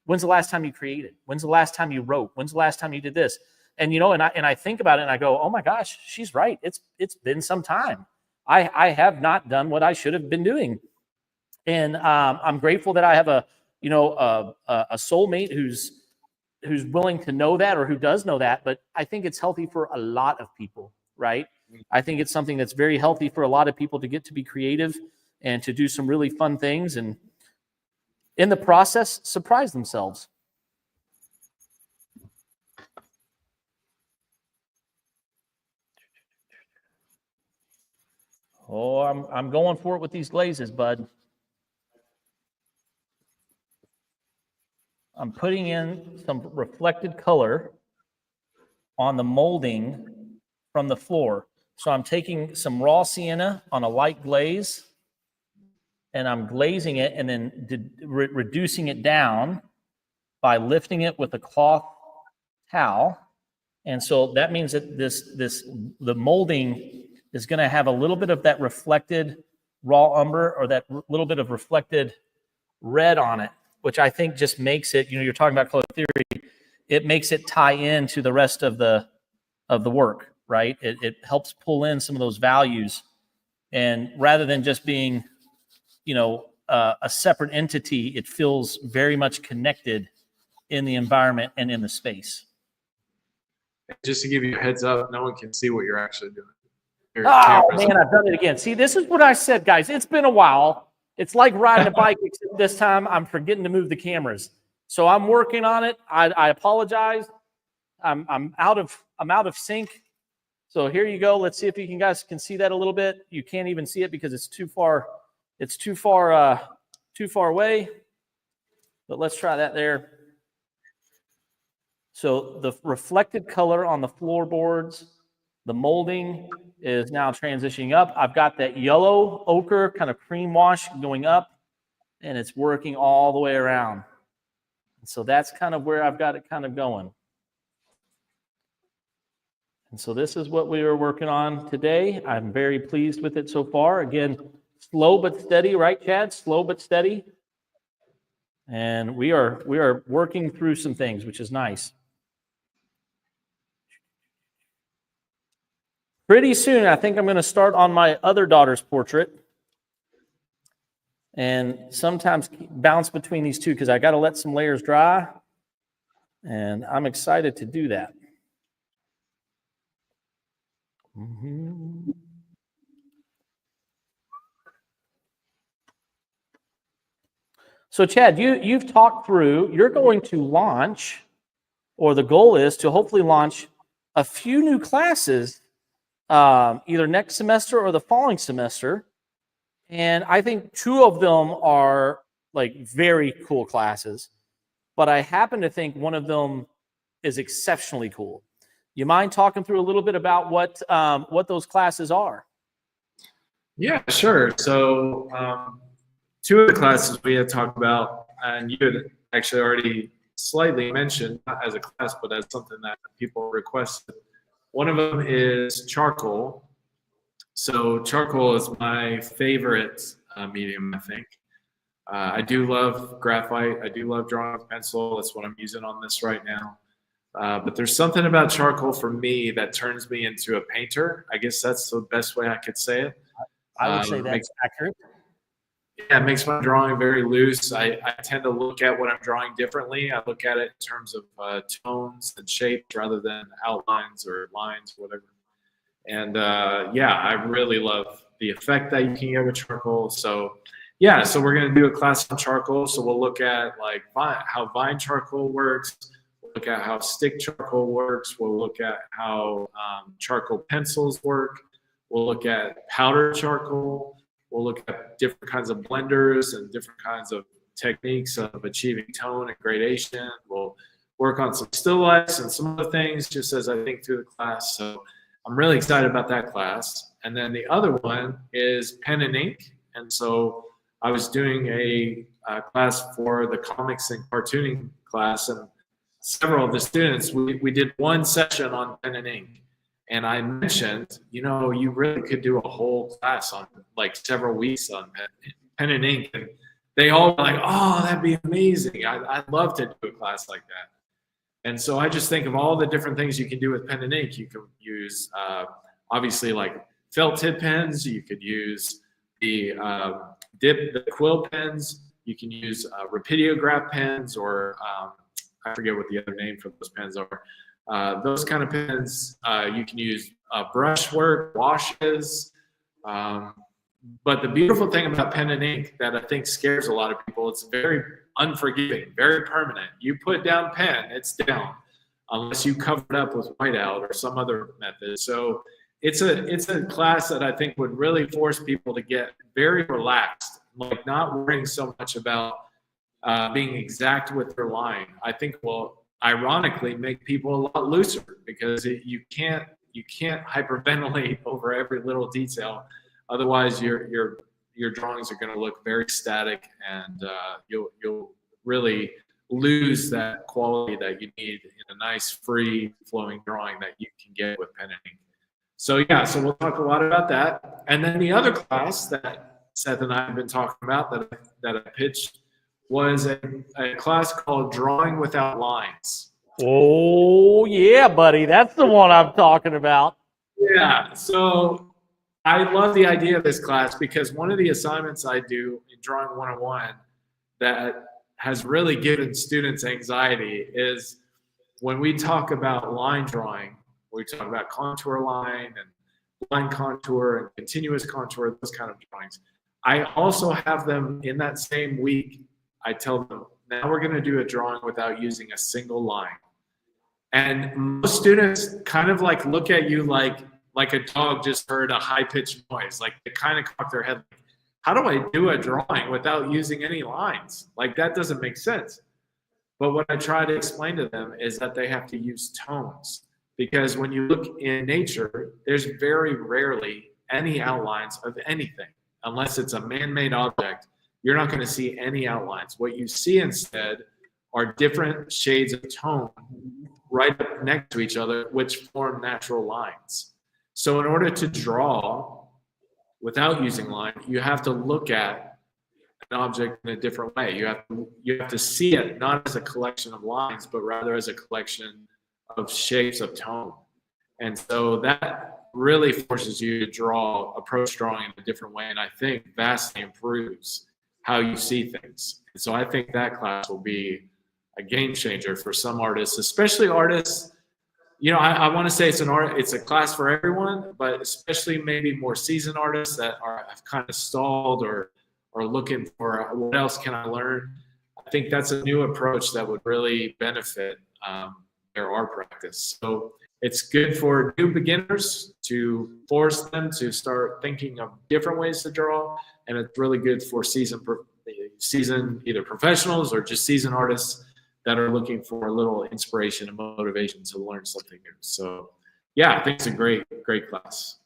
[SPEAKER 1] When's the last time you created? When's the last time you wrote? When's the last time you did this? And I think about it and I go, oh my gosh, she's right. It's been some time. I have not done what I should have been doing. And I'm grateful that I have a soulmate who's willing to know that, or who does know that. But I think it's healthy for a lot of people, right? I think it's something that's very healthy for a lot of people to get to be creative and to do some really fun things, and in the process, surprise themselves. Oh, I'm going for it with these glazes, bud. I'm putting in some reflected color on the molding from the floor. So I'm taking some raw sienna on a light glaze, and I'm glazing it and then reducing it down by lifting it with a cloth towel. And so that means that the molding is going to have a little bit of that reflected raw umber, or that little bit of reflected red on it, which I think just makes it, you're talking about color theory, it makes it tie in to the rest of the work, right? It helps pull in some of those values, and rather than just being, a separate entity, it feels very much connected in the environment and in the space.
[SPEAKER 2] Just to give you a heads up, no one can see what you're actually doing.
[SPEAKER 1] Oh man, I've done it again. See, this is what I said, guys. It's been a while. It's like riding a bike, except this time I'm forgetting to move the cameras. So I'm working on it. I apologize. I'm out of sync. So here you go. Let's see if you guys can see that a little bit. You can't even see it because it's too far. It's too far away. But let's try that there. So the reflected color on the floorboards, the molding is now transitioning up. I've got that yellow ochre kind of cream wash going up, and it's working all the way around. And so that's kind of where I've got it kind of going. And so this is what we are working on today. I'm very pleased with it so far. Again, slow but steady, right, Chad? Slow but steady. And we are working through some things, which is nice. Pretty soon, I think I'm going to start on my other daughter's portrait, and sometimes bounce between these two because I got to let some layers dry, and I'm excited to do that. So Chad, you've talked through, you're going to launch, or the goal is to hopefully launch a few new classes either next semester or the following semester. And I think two of them are like very cool classes, but I happen to think one of them is exceptionally cool. You mind talking through a little bit about what those classes are?
[SPEAKER 2] Yeah, sure. So two of the classes we had talked about, and you had actually already slightly mentioned, not as a class, but as something that people requested. One of them is charcoal. So charcoal is my favorite medium, I think. I do love graphite. I do love drawing with pencil. That's what I'm using on this right now. But there's something about charcoal for me that turns me into a painter. I guess that's the best way I could say it.
[SPEAKER 1] I would say that's accurate.
[SPEAKER 2] Yeah, it makes my drawing very loose. I tend to look at what I'm drawing differently. I look at it in terms of tones and shapes rather than outlines or lines, whatever. And yeah, I really love the effect that you can get with charcoal. So yeah, so we're going to do a class on charcoal. So we'll look at like how vine charcoal works. We'll look at how stick charcoal works. We'll look at how charcoal pencils work. We'll look at powder charcoal. We'll look at different kinds of blenders and different kinds of techniques of achieving tone and gradation. We'll work on some still lifes and some other things just as I think through the class. So I'm really excited about that class. And then the other one is pen and ink. And so I was doing a class for the comics and cartooning class, and several of the students, we did one session on pen and ink. And I mentioned, you really could do a whole class on like several weeks on pen and ink. And they all were like, oh, that'd be amazing. I'd love to do a class like that. And so I just think of all the different things you can do with pen and ink. You can use, obviously, like felt tip pens. You could use the quill pens. You can use Rapidograph pens, or I forget what the other name for those pens are. Those kind of pens. You can use brushwork, washes. But the beautiful thing about pen and ink that I think scares a lot of people, it's very unforgiving, very permanent. You put down pen, it's down, unless you cover it up with whiteout or some other method. So it's a class that I think would really force people to get very relaxed, like not worrying so much about being exact with their line. I think will ironically make people a lot looser, because you can't hyperventilate over every little detail. Otherwise, your drawings are going to look very static, and you'll really lose that quality that you need in a nice, free flowing drawing that you can get with pen and ink. So so we'll talk a lot about that. And then the other class that Seth and I have been talking about that I pitched was a class called Drawing Without Lines.
[SPEAKER 1] Oh yeah, buddy, that's the one I'm talking about.
[SPEAKER 2] Yeah. So I love the idea of this class, because one of the assignments I do in Drawing 101 that has really given students anxiety is when we talk about line drawing, we talk about contour line and line contour and continuous contour, those kind of drawings. I also have them in that same week. I tell them, now we're going to do a drawing without using a single line. And most students kind of like look at you like a dog just heard a high-pitched noise. Like they kind of cock their head. Like, how do I do a drawing without using any lines? Like that doesn't make sense. But what I try to explain to them is that they have to use tones. Because when you look in nature, there's very rarely any outlines of anything. Unless it's a man-made object, you're not going to see any outlines. What you see instead are different shades of tone right up next to each other, which form natural lines. So in order to draw without using line, you have to look at an object in a different way. You have to see it not as a collection of lines, but rather as a collection of shapes of tone. And so that really forces you to approach drawing in a different way, and I think vastly improves how you see things. And so I think that class will be a game changer for some artists, especially artists. I want to say it's a class for everyone, but especially maybe more seasoned artists that have kind of stalled or looking for what else can I learn. I think that's a new approach that would really benefit their art practice. So it's good for new beginners to force them to start thinking of different ways to draw, and it's really good for seasoned either professionals or just seasoned artists that are looking for a little inspiration and motivation to learn something new. So I think it's a great class.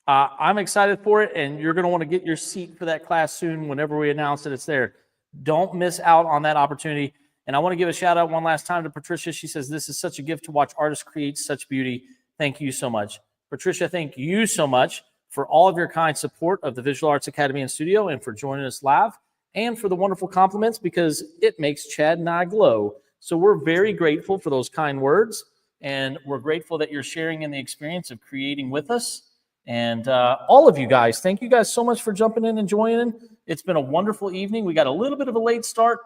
[SPEAKER 1] I'm excited for it, and you're going to want to get your seat for that class soon whenever we announce that it's there. Don't miss out on that opportunity. And I want to give a shout out one last time to Patricia. She says, this is such a gift to watch artists create such beauty. Thank you so much. Patricia, thank you so much for all of your kind support of the Visual Arts Academy and Studio, and for joining us live, and for the wonderful compliments, because it makes Chad and I glow. So we're very grateful for those kind words, and we're grateful that you're sharing in the experience of creating with us. And all of you guys, thank you guys so much for jumping in and joining. It's been a wonderful evening. We got a little bit of a late start.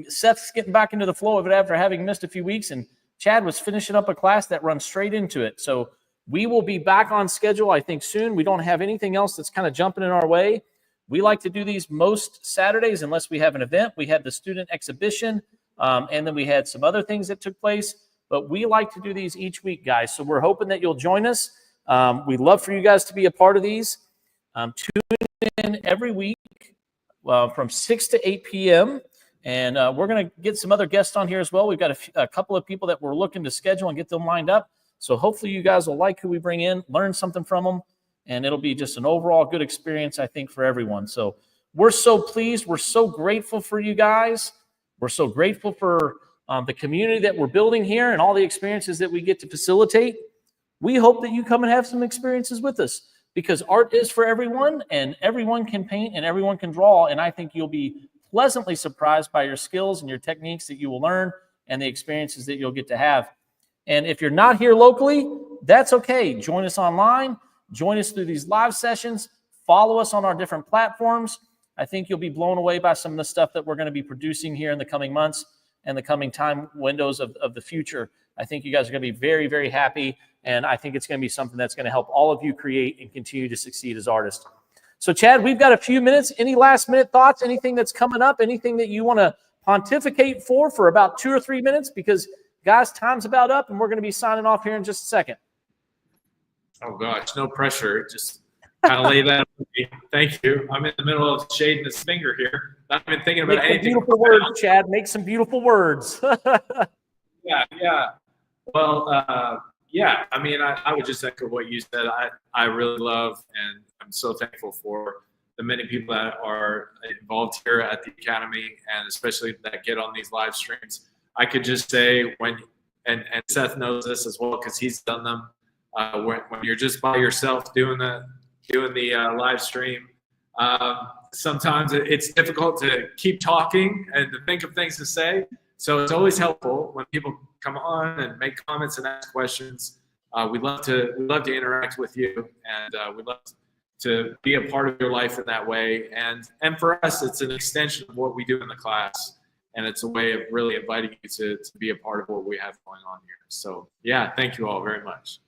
[SPEAKER 1] Seth's getting back into the flow of it after having missed a few weeks, and Chad was finishing up a class that runs straight into it. So we will be back on schedule, I think, soon. We don't have anything else that's kind of jumping in our way. We like to do these most Saturdays unless we have an event. We had the student exhibition, and then we had some other things that took place. But we like to do these each week, guys. So we're hoping that you'll join us. We'd love for you guys to be a part of these. Tune in every week from 6 to 8 p.m., and we're going to get some other guests on here as well. We've got a couple of people that we're looking to schedule and get them lined up. So hopefully you guys will like who we bring in, learn something from them, and it'll be just an overall good experience, I think, for everyone. So we're so pleased. We're so grateful for you guys. We're so grateful for the community that we're building here and all the experiences that we get to facilitate. We hope that you come and have some experiences with us, because art is for everyone, and everyone can paint and everyone can draw. And I think you'll be pleasantly surprised by your skills and your techniques that you will learn and the experiences that you'll get to have. And if you're not here locally, that's okay. Join us online. Join us through these live sessions. Follow us on our different platforms. I think you'll be blown away by some of the stuff that we're going to be producing here in the coming months and the coming time windows of the future. I think you guys are going to be very, very happy. And I think it's going to be something that's going to help all of you create and continue to succeed as artists. So, Chad, we've got a few minutes. Any last-minute thoughts? Anything that's coming up? Anything that you want to pontificate for about 2 or 3 minutes? Because, guys, time's about up, and we're going to be signing off here in just a second.
[SPEAKER 2] Oh, gosh, no pressure. Just kind of lay that on me. Thank you. I'm in the middle of shading this finger here. Not even thinking about anything.
[SPEAKER 1] Beautiful words, Chad. Make some beautiful words.
[SPEAKER 2] Yeah. Well, yeah, I mean, I would just echo what you said. I really love, and I'm so thankful for the many people that are involved here at the Academy, and especially that get on these live streams. I could just say and Seth knows this as well because he's done them, when you're just by yourself doing the live stream, sometimes it's difficult to keep talking and to think of things to say. So it's always helpful when people come on and make comments and ask questions. We love to interact with you, and we love to be a part of your life in that way. And for us, it's an extension of what we do in the class, and it's a way of really inviting you to be a part of what we have going on here. So yeah, thank you all very much.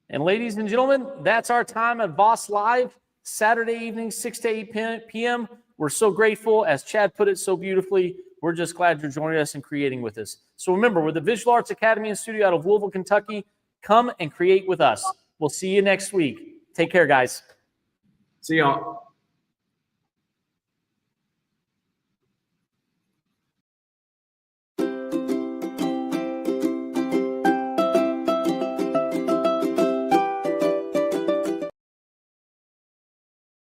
[SPEAKER 1] And ladies and gentlemen, that's our time at Voss Live, Saturday evening, 6 to 8 p.m. We're so grateful. As Chad put it so beautifully, we're just glad you're joining us and creating with us. So remember, we're the Visual Arts Academy and Studio out of Louisville, Kentucky. Come and create with us. We'll see you next week. Take care, guys.
[SPEAKER 2] See y'all.